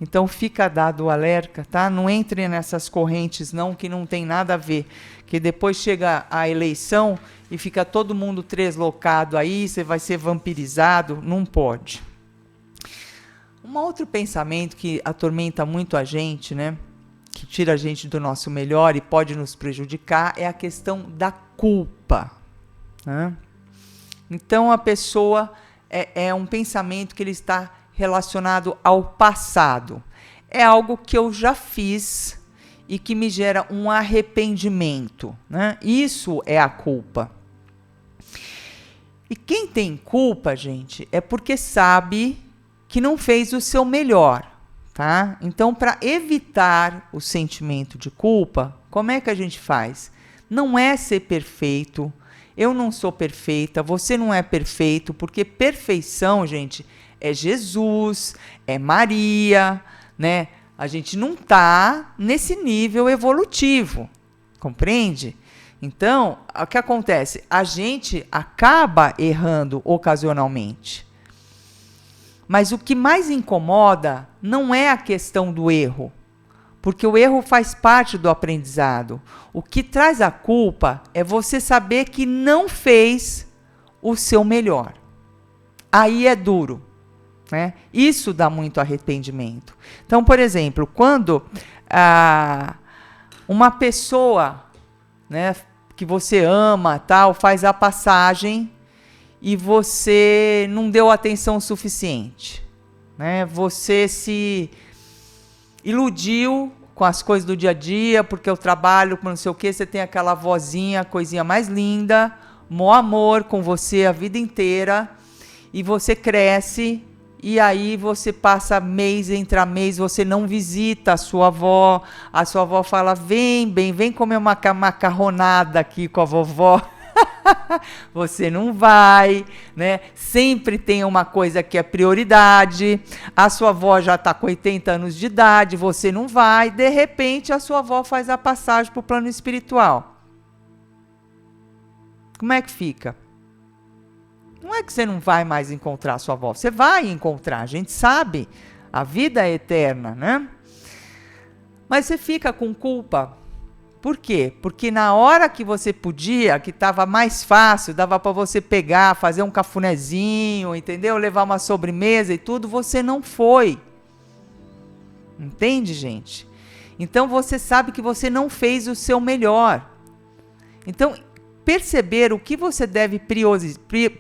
Então fica dado o alerta, tá? Não entre nessas correntes não, que não tem nada a ver, que depois chega a eleição e fica todo mundo treslocado aí, você vai ser vampirizado, não pode. Um outro pensamento que atormenta muito a gente, né? Que tira a gente do nosso melhor e pode nos prejudicar, é a questão da culpa, né? Então a pessoa é um pensamento que ele está relacionado ao passado. É algo que eu já fiz e que me gera um arrependimento, né? Isso é a culpa. E quem tem culpa, gente, é porque sabe que não fez o seu melhor. Tá? Então, para evitar o sentimento de culpa, como é que a gente faz? Não é ser perfeito, eu não sou perfeita, você não é perfeito, porque perfeição, gente, é Jesus, é Maria, né? A gente não está nesse nível evolutivo, compreende? Então, o que acontece? A gente acaba errando ocasionalmente. Mas o que mais incomoda não é a questão do erro, porque o erro faz parte do aprendizado. O que traz a culpa é você saber que não fez o seu melhor. Aí é duro, né? Isso dá muito arrependimento. Então, por exemplo, quando uma pessoa, né, que você ama, tal, faz a passagem e você não deu atenção suficiente, né? Você se iludiu com as coisas do dia a dia, porque eu trabalho com não sei o que, você tem aquela vozinha, a coisinha mais linda, mó amor com você a vida inteira, e você cresce, e aí você passa mês, entra mês, você não visita a sua avó fala, vem comer uma macarronada aqui com a vovó, você não vai, né? Sempre tem uma coisa que é prioridade, a sua avó já está com 80 anos de idade, você não vai, de repente a sua avó faz a passagem para o plano espiritual. Como é que fica? Não é que você não vai mais encontrar a sua avó, você vai encontrar, a gente sabe, a vida é eterna, né? Mas você fica com culpa. Por quê? Porque na hora que você podia, que estava mais fácil, dava para você pegar, fazer um cafunézinho, entendeu? Levar uma sobremesa e tudo, você não foi. Entende, gente? Então você sabe que você não fez o seu melhor. Então, perceber o que você deve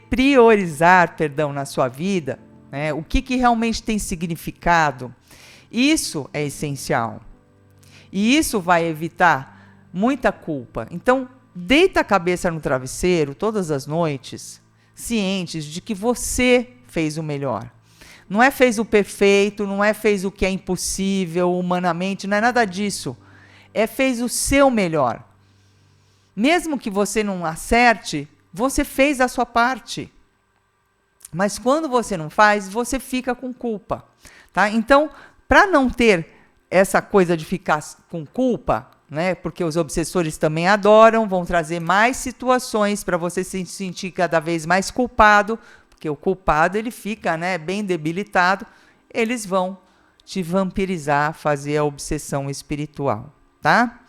priorizar, na sua vida, né? O que realmente tem significado, isso é essencial. E isso vai evitar muita culpa. Então, deita a cabeça no travesseiro todas as noites, cientes de que você fez o melhor. Não é fez o perfeito, não é fez o que é impossível humanamente, não é nada disso. É fez o seu melhor. Mesmo que você não acerte, você fez a sua parte. Mas quando você não faz, você fica com culpa, tá? Então, para não ter essa coisa de ficar com culpa, né? Porque os obsessores também adoram, vão trazer mais situações para você se sentir cada vez mais culpado, porque o culpado ele fica, né, bem debilitado, eles vão te vampirizar, fazer a obsessão espiritual, tá?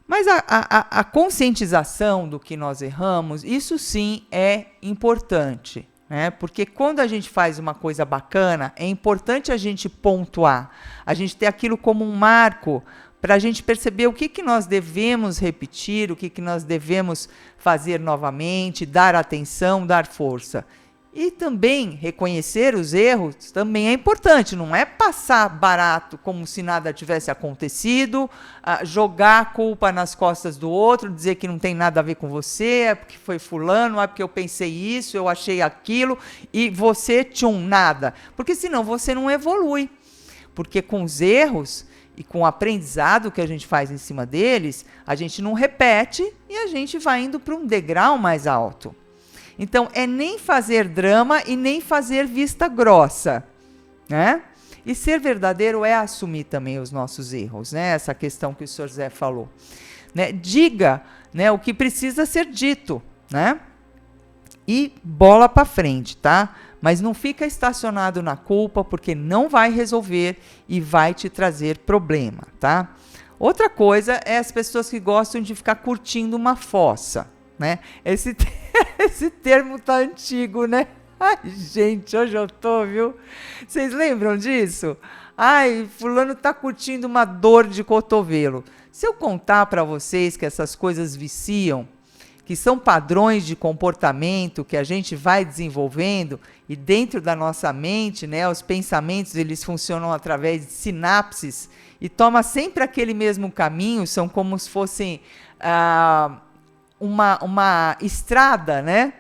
Mas a conscientização do que nós erramos, isso sim é importante, né? Porque quando a gente faz uma coisa bacana, é importante a gente pontuar, a gente ter aquilo como um marco para a gente perceber o que nós devemos repetir, o que nós devemos fazer novamente, dar atenção, dar força. E também reconhecer os erros também é importante, não é passar barato como se nada tivesse acontecido, jogar a culpa nas costas do outro, dizer que não tem nada a ver com você, é porque foi fulano, é porque eu pensei isso, eu achei aquilo, e você, nada. Porque senão você não evolui. Porque com os erros e com o aprendizado que a gente faz em cima deles, a gente não repete e a gente vai indo para um degrau mais alto. Então, é nem fazer drama e nem fazer vista grossa, né? E ser verdadeiro é assumir também os nossos erros, né? Essa questão que o Sr. Zé falou. Né? Diga, né, o que precisa ser dito, né? E bola para frente, tá? Mas não fica estacionado na culpa, porque não vai resolver e vai te trazer problema, tá? Outra coisa é as pessoas que gostam de ficar curtindo uma fossa, né? Esse termo tá antigo, né? Ai, gente, hoje eu tô, viu? Vocês lembram disso? Ai, fulano tá curtindo uma dor de cotovelo. Se eu contar para vocês que essas coisas viciam, que são padrões de comportamento que a gente vai desenvolvendo e dentro da nossa mente, né, os pensamentos eles funcionam através de sinapses e toma sempre aquele mesmo caminho, são como se fossem uma estrada, né?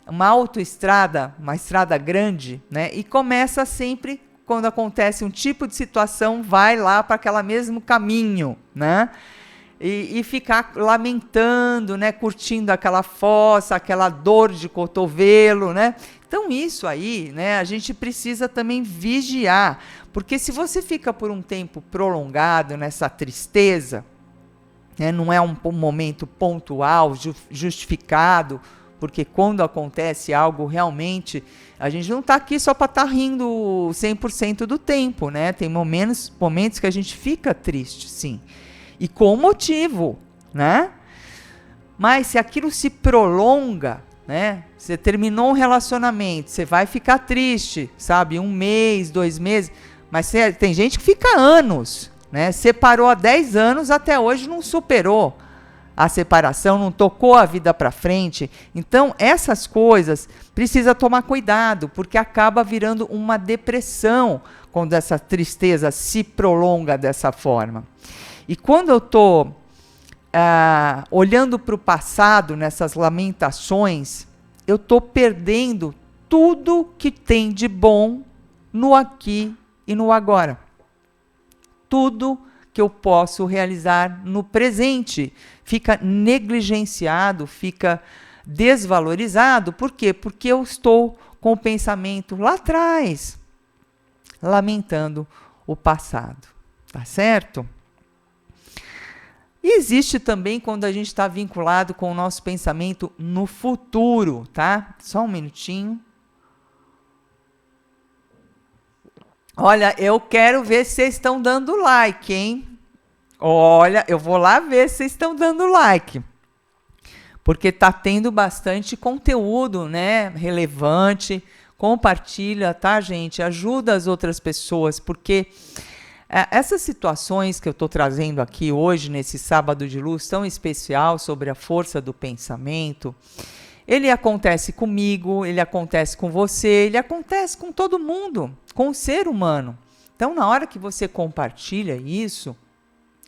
Uma autoestrada, uma estrada grande, né? E começa sempre, quando acontece um tipo de situação, vai lá para aquele mesmo caminho, né? E ficar lamentando, né? Curtindo aquela fossa, aquela dor de cotovelo, né? Então isso aí, né? A gente precisa também vigiar, porque se você fica por um tempo prolongado nessa tristeza, né? Não é um momento pontual, justificado, porque quando acontece algo realmente, a gente não está aqui só para estar rindo 100% do tempo, né? Tem momentos que a gente fica triste, sim. E com motivo, né? Mas se aquilo se prolonga, né? Você terminou um relacionamento, você vai ficar triste, sabe? 1 mês, 2 meses. Mas tem gente que fica anos, né? Separou há 10 anos, até hoje não superou a separação, não tocou a vida para frente. Então, essas coisas precisa tomar cuidado, porque acaba virando uma depressão quando essa tristeza se prolonga dessa forma. E quando eu estou olhando para o passado, nessas lamentações, eu estou perdendo tudo que tem de bom no aqui e no agora. Tudo que eu posso realizar no presente fica negligenciado, fica desvalorizado. Por quê? Porque eu estou com o pensamento lá atrás, lamentando o passado. Tá certo? E existe também quando a gente está vinculado com o nosso pensamento no futuro, tá? Só um minutinho. Olha, eu quero ver se vocês estão dando like, hein? Olha, eu vou lá ver se vocês estão dando like. Porque tá tendo bastante conteúdo, né? Relevante. Compartilha, tá, gente? Ajuda as outras pessoas, porque essas situações que eu estou trazendo aqui hoje, nesse sábado de luz tão especial sobre a força do pensamento, ele acontece comigo, ele acontece com você, ele acontece com todo mundo, com o ser humano. Então, na hora que você compartilha isso,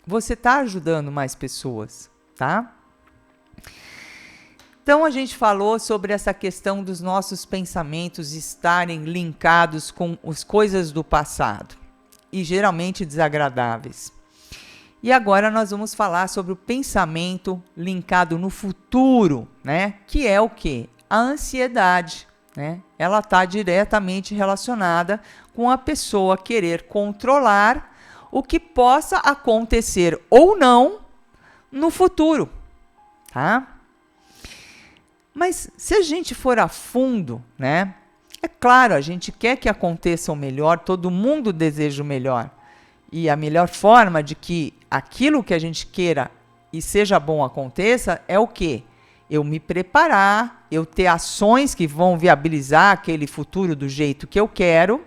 você está ajudando mais pessoas, tá? Então, a gente falou sobre essa questão dos nossos pensamentos estarem linkados com as coisas do passado e geralmente desagradáveis. E agora nós vamos falar sobre o pensamento linkado no futuro, né? Que é o quê? A ansiedade, né? Ela está diretamente relacionada com a pessoa querer controlar o que possa acontecer ou não no futuro, tá? Mas se a gente for a fundo, né? É claro, a gente quer que aconteça o melhor, todo mundo deseja o melhor. E a melhor forma de que aquilo que a gente queira e seja bom aconteça é o quê? Eu me preparar, eu ter ações que vão viabilizar aquele futuro do jeito que eu quero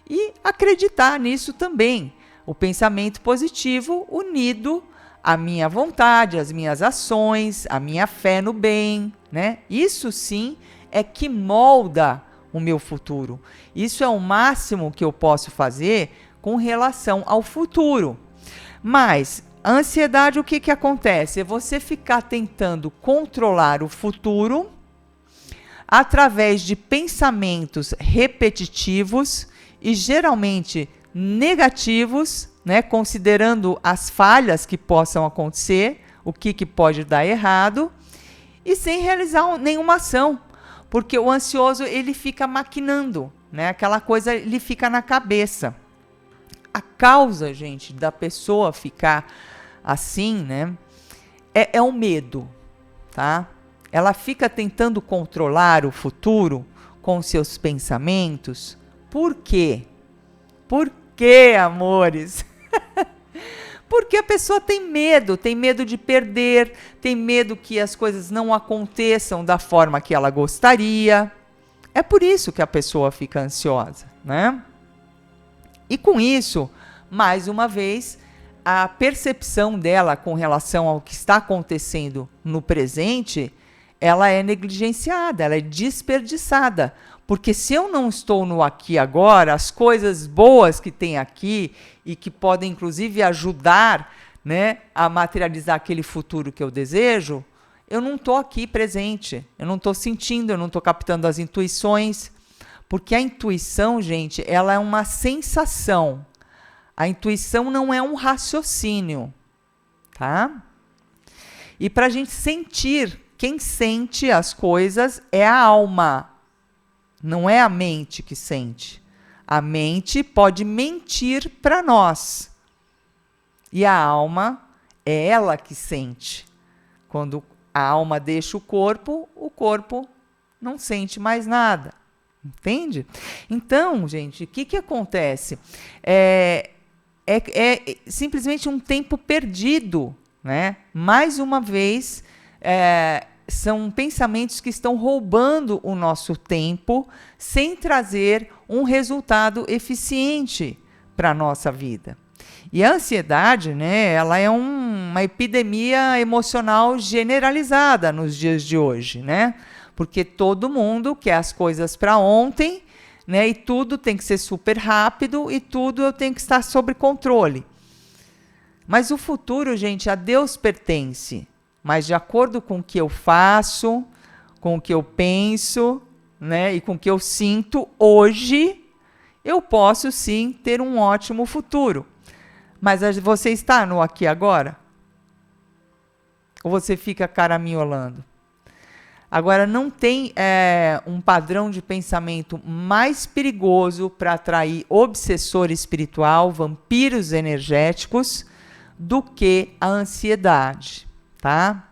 e acreditar nisso também. O pensamento positivo unido à minha vontade, às minhas ações, à minha fé no bem, né? Isso sim é que molda o meu futuro. Isso é o máximo que eu posso fazer com relação ao futuro. Mas a ansiedade, o que acontece? É você ficar tentando controlar o futuro através de pensamentos repetitivos e geralmente negativos, né, considerando as falhas que possam acontecer, o que pode dar errado, e sem realizar nenhuma ação, porque o ansioso ele fica maquinando, né, aquela coisa ele fica na cabeça. A causa, gente, da pessoa ficar assim, né, é o medo, tá? Ela fica tentando controlar o futuro com seus pensamentos. Por quê? Por quê, amores? Porque a pessoa tem medo de perder, tem medo que as coisas não aconteçam da forma que ela gostaria. É por isso que a pessoa fica ansiosa, né? E com isso, mais uma vez, a percepção dela com relação ao que está acontecendo no presente, ela é negligenciada, ela é desperdiçada. Porque se eu não estou no aqui e agora, as coisas boas que tem aqui e que podem, inclusive, ajudar, né, a materializar aquele futuro que eu desejo, eu não estou aqui presente, eu não estou sentindo, eu não estou captando as intuições. Porque a intuição, gente, ela é uma sensação. A intuição não é um raciocínio, tá? E para a gente sentir, quem sente as coisas é a alma. Não é a mente que sente. A mente pode mentir para nós. E a alma é ela que sente. Quando a alma deixa o corpo não sente mais nada. Entende? Então, gente, o que acontece? É simplesmente um tempo perdido, né? Mais uma vez, são pensamentos que estão roubando o nosso tempo sem trazer um resultado eficiente para a nossa vida. E a ansiedade, né, ela é uma epidemia emocional generalizada nos dias de hoje, né? Porque todo mundo quer as coisas para ontem, né? E tudo tem que ser super rápido e tudo eu tenho que estar sob controle. Mas o futuro, gente, a Deus pertence. Mas de acordo com o que eu faço, com o que eu penso, né, e com o que eu sinto hoje, eu posso sim ter um ótimo futuro. Mas você está no aqui e agora? Ou você fica caraminholando? Agora, não tem um padrão de pensamento mais perigoso para atrair obsessor espiritual, vampiros energéticos, do que a ansiedade, tá?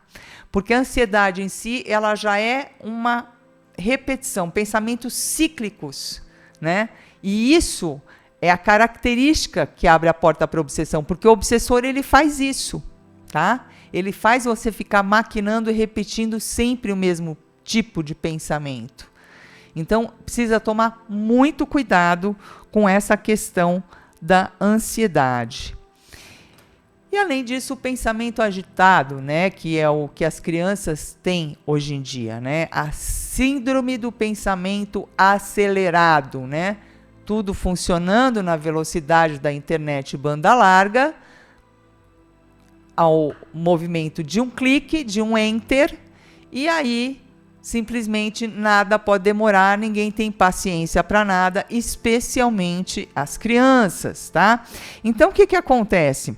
Porque a ansiedade em si, ela já é uma repetição, pensamentos cíclicos, né? E isso é a característica que abre a porta para a obsessão, porque o obsessor, ele faz isso, tá? Ele faz você ficar maquinando e repetindo sempre o mesmo tipo de pensamento. Então, precisa tomar muito cuidado com essa questão da ansiedade. E, além disso, o pensamento agitado, né, que é o que as crianças têm hoje em dia, né? A síndrome do pensamento acelerado, né? Tudo funcionando na velocidade da internet banda larga, ao movimento de um clique, de um enter, e aí simplesmente nada pode demorar, ninguém tem paciência para nada, especialmente as crianças, tá? Então, o que acontece?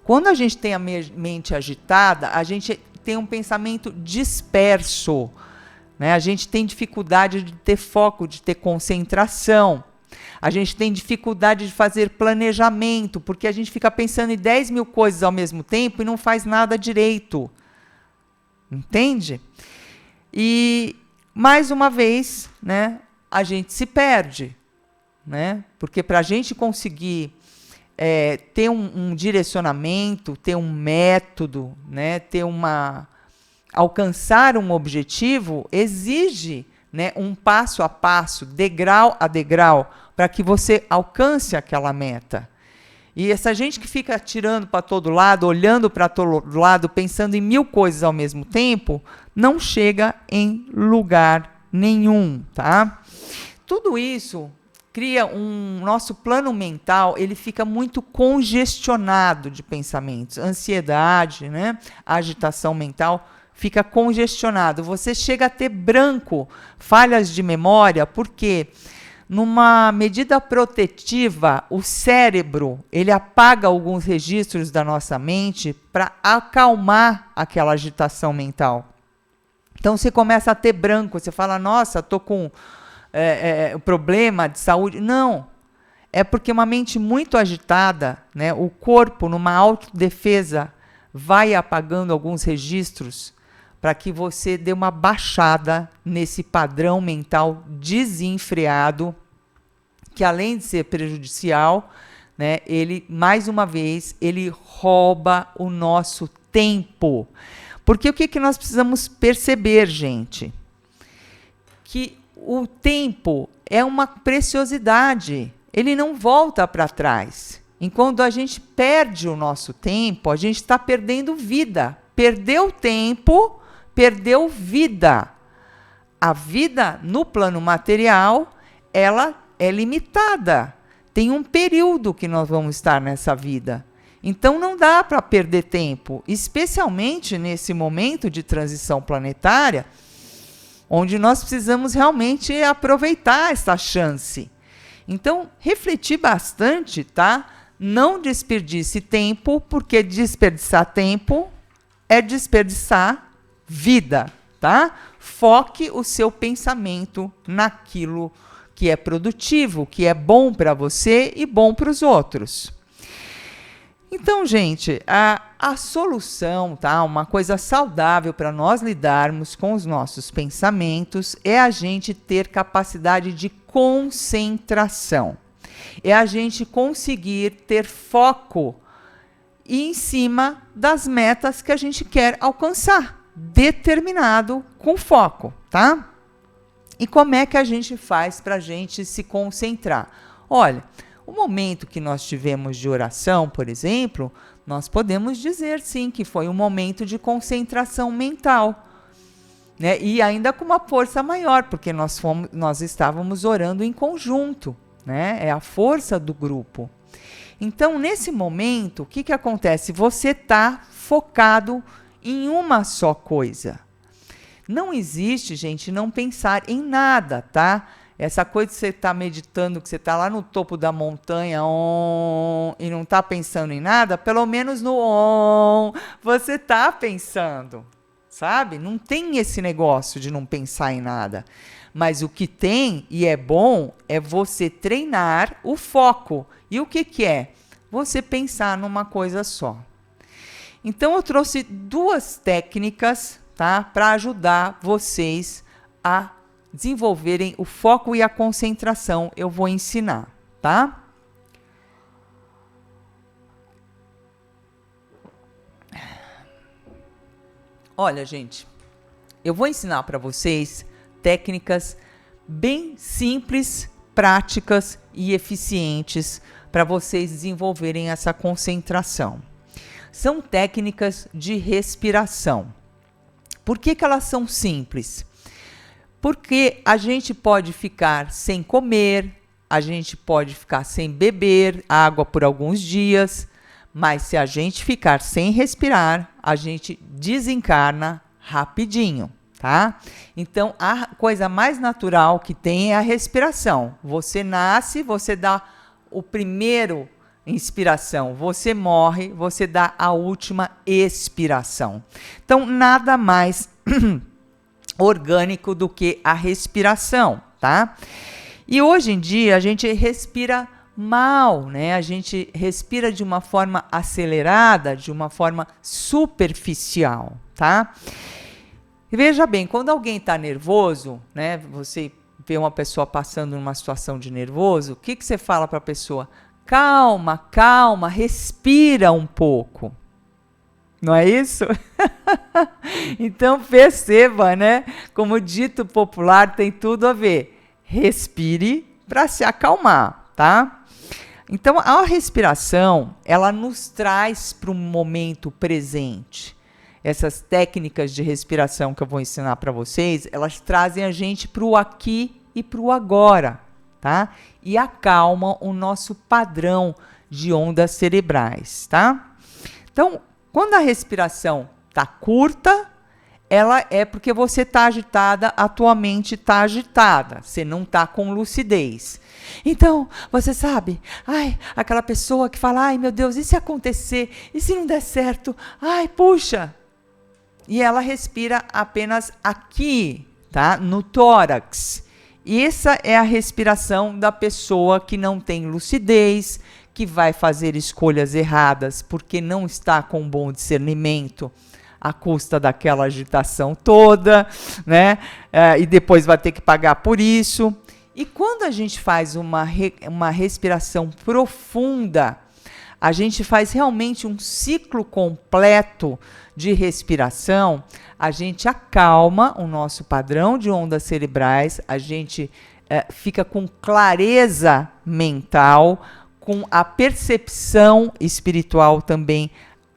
Quando a gente tem a mente agitada, a gente tem um pensamento disperso, né? A gente tem dificuldade de ter foco, de ter concentração. A gente tem dificuldade de fazer planejamento, porque a gente fica pensando em 10 mil coisas ao mesmo tempo e não faz nada direito. Entende? E, mais uma vez, né, a gente se perde, né? Porque para a gente conseguir ter um direcionamento, ter um método, né, alcançar um objetivo, exige, né, um passo a passo, degrau a degrau, para que você alcance aquela meta. E essa gente que fica atirando para todo lado, olhando para todo lado, pensando em 1000 coisas ao mesmo tempo, não chega em lugar nenhum, tá? Tudo isso cria nosso plano mental, ele fica muito congestionado de pensamentos. Ansiedade, né? Agitação mental fica congestionado. Você chega a ter branco, falhas de memória, por quê? numa medida protetiva, o cérebro, ele apaga alguns registros da nossa mente para acalmar aquela agitação mental. Então, você começa a ter branco, você fala, nossa, estou com problema de saúde. Não, é porque uma mente muito agitada, né, o corpo, numa autodefesa, vai apagando alguns registros para que você dê uma baixada nesse padrão mental desenfreado, que além de ser prejudicial, né, ele, mais uma vez, ele rouba o nosso tempo. Porque o que nós precisamos perceber, gente? Que o tempo é uma preciosidade, ele não volta para trás. Enquanto a gente perde o nosso tempo, a gente está perdendo vida. Perdeu tempo, perdeu vida. A vida no plano material, ela é limitada. Tem um período que nós vamos estar nessa vida. Então não dá para perder tempo, especialmente nesse momento de transição planetária, onde nós precisamos realmente aproveitar essa chance. Então, refletir bastante, tá? Não desperdice tempo, porque desperdiçar tempo é desperdiçar vida, tá? Foque o seu pensamento naquilo que é produtivo, que é bom para você e bom para os outros. Então, gente, a solução, tá? Uma coisa saudável para nós lidarmos com os nossos pensamentos é a gente ter capacidade de concentração. É a gente conseguir ter foco em cima das metas que a gente quer alcançar, determinado com foco, tá? E como é que a gente faz para a gente se concentrar? Olha, o momento que nós tivemos de oração, por exemplo, nós podemos dizer sim que foi um momento de concentração mental, né? E ainda com uma força maior, porque nós estávamos orando em conjunto, né? É a força do grupo. Então, nesse momento, o que acontece? Você está focado em uma só coisa. Não existe, gente, não pensar em nada, tá? Essa coisa que você está meditando, que você está lá no topo da montanha e não está pensando em nada, pelo menos no você está pensando, sabe? Não tem esse negócio de não pensar em nada. Mas o que tem, e é bom, é você treinar o foco. E o que é? Você pensar numa coisa só. Então, eu trouxe 2 técnicas, tá? Para ajudar vocês a desenvolverem o foco e a concentração. Eu vou ensinar, tá? Olha, gente, eu vou ensinar para vocês técnicas bem simples, práticas e eficientes para vocês desenvolverem essa concentração. São técnicas de respiração. Por que elas são simples? Porque a gente pode ficar sem comer, a gente pode ficar sem beber água por alguns dias, mas se a gente ficar sem respirar, a gente desencarna rapidinho, tá? Então, a coisa mais natural que tem é a respiração. Você nasce, você dá o primeiro inspiração, você morre, você dá a última expiração. Então, nada mais orgânico do que a respiração, tá? E hoje em dia a gente respira mal, né? A gente respira de uma forma acelerada, de uma forma superficial, tá? E veja bem, quando alguém está nervoso, né? Você vê uma pessoa passando numa situação de nervoso, o que você fala para a pessoa? Calma, calma, respira um pouco. Não é isso? Então perceba, né? Como dito popular tem tudo a ver. Respire para se acalmar, tá? Então a respiração, ela nos traz para o momento presente. Essas técnicas de respiração que eu vou ensinar para vocês, elas trazem a gente para o aqui e para o agora, tá? E acalmam o nosso padrão de ondas cerebrais, tá? Então, quando a respiração está curta, ela é porque você está agitada, a tua mente está agitada, você não está com lucidez. Então, você sabe, aquela pessoa que fala, ai meu Deus, e se acontecer? E se não der certo? Ai, puxa! E ela respira apenas aqui, tá? No tórax. E essa é a respiração da pessoa que não tem lucidez, que vai fazer escolhas erradas porque não está com bom discernimento, à custa daquela agitação toda, né? E depois vai ter que pagar por isso. E quando a gente faz uma respiração profunda, a gente faz realmente um ciclo completo de respiração, a gente acalma o nosso padrão de ondas cerebrais, a gente fica com clareza mental, com a percepção espiritual também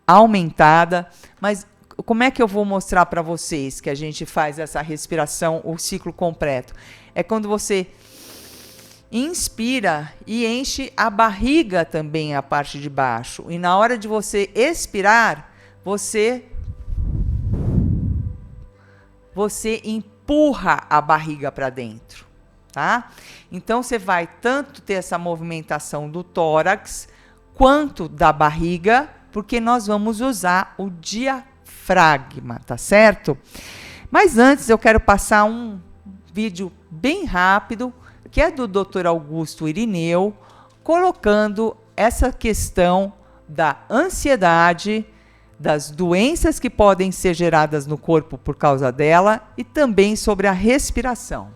aumentada. Mas como é que eu vou mostrar para vocês que a gente faz essa respiração, o ciclo completo? É quando você inspira e enche a barriga também, a parte de baixo. E na hora de você expirar, você empurra a barriga para dentro, tá? Então você vai tanto ter essa movimentação do tórax quanto da barriga, porque nós vamos usar o diafragma, tá certo? Mas antes eu quero passar um vídeo bem rápido, que é do Dr. Augusto Irineu, colocando essa questão da ansiedade, das doenças que podem ser geradas no corpo por causa dela e também sobre a respiração.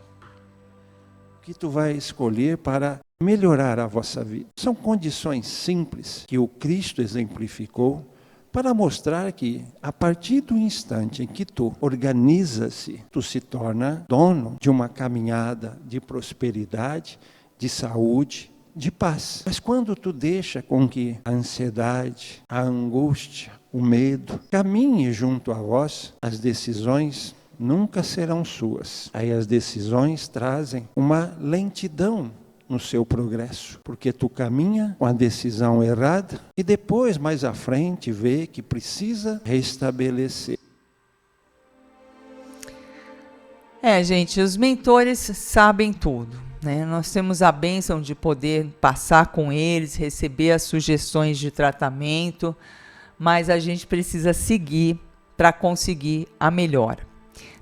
O que tu vai escolher para melhorar a vossa vida? São condições simples que o Cristo exemplificou para mostrar que, a partir do instante em que tu organiza-se, tu se torna dono de uma caminhada de prosperidade, de saúde, de paz. Mas quando tu deixa com que a ansiedade, a angústia, o medo caminhe junto a vós, as decisões nunca serão suas. Aí as decisões trazem uma lentidão no seu progresso, porque tu caminha com a decisão errada e depois, mais à frente, vê que precisa restabelecer. Gente, os mentores sabem tudo, né? Nós temos a bênção de poder passar com eles, receber as sugestões de tratamento, mas a gente precisa seguir para conseguir a melhora.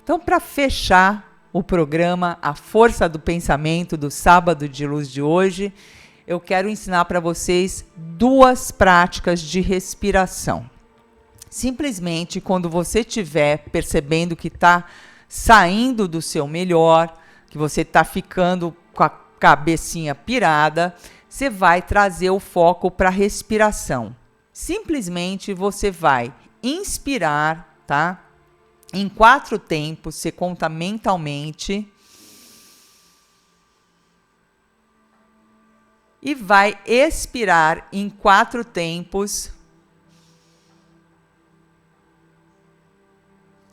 Então, para fechar o programa A Força do Pensamento do Sábado de Luz de hoje, eu quero ensinar para vocês 2 práticas de respiração. Simplesmente, quando você estiver percebendo que está saindo do seu melhor, que você está ficando com a cabecinha pirada, você vai trazer o foco para a respiração. Simplesmente você vai inspirar, tá? Em 4 tempos, você conta mentalmente e vai expirar em 4 tempos.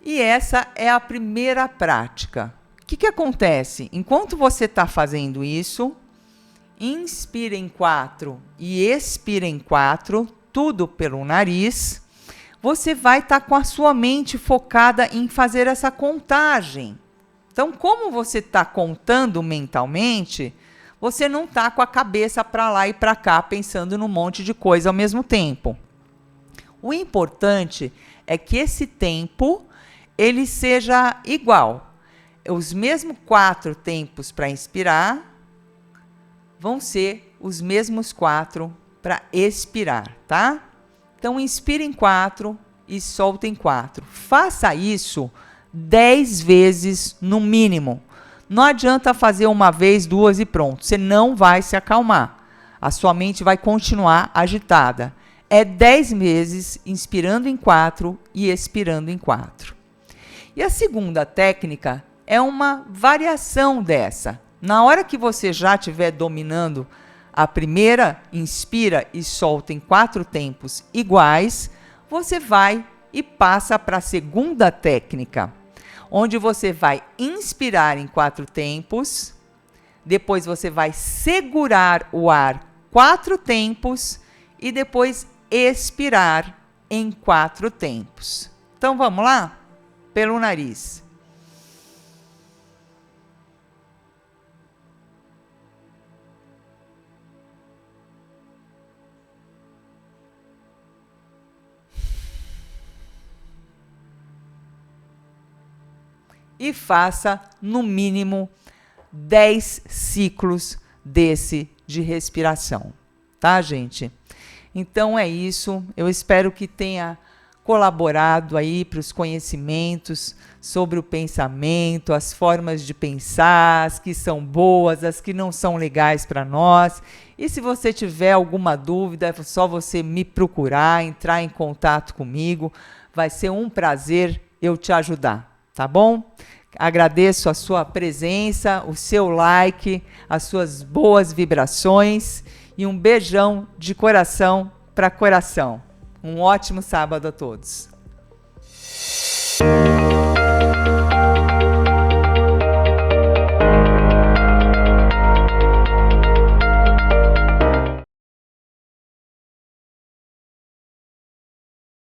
E essa é a primeira prática. O que acontece? Enquanto você está fazendo isso, inspira em 4 e expira em 4, tudo pelo nariz. Você vai estar com a sua mente focada em fazer essa contagem. Então, como você está contando mentalmente, você não está com a cabeça para lá e para cá, pensando num monte de coisa ao mesmo tempo. O importante é que esse tempo, ele seja igual. Os mesmos 4 tempos para inspirar, vão ser os mesmos 4 para expirar, tá? Então, inspira em 4 e solta em 4. Faça isso 10 vezes no mínimo. Não adianta fazer uma vez, 2 e pronto. Você não vai se acalmar. A sua mente vai continuar agitada. É 10 vezes inspirando em 4 e expirando em 4. E a segunda técnica é uma variação dessa. Na hora que você já estiver dominando a primeira, inspira e solta em 4 tempos iguais, você vai e passa para a segunda técnica, onde você vai inspirar em 4 tempos, depois você vai segurar o ar 4 tempos e depois expirar em 4 tempos. Então vamos lá? pelo nariz. E faça, no mínimo, 10 ciclos desse de respiração, tá, gente? Então é isso. Eu espero que tenha colaborado aí para os conhecimentos sobre o pensamento, as formas de pensar, as que são boas, as que não são legais para nós. E se você tiver alguma dúvida, é só você me procurar, entrar em contato comigo. Vai ser um prazer eu te ajudar. Tá bom? Agradeço a sua presença, o seu like, as suas boas vibrações e um beijão de coração para coração. Um ótimo sábado a todos.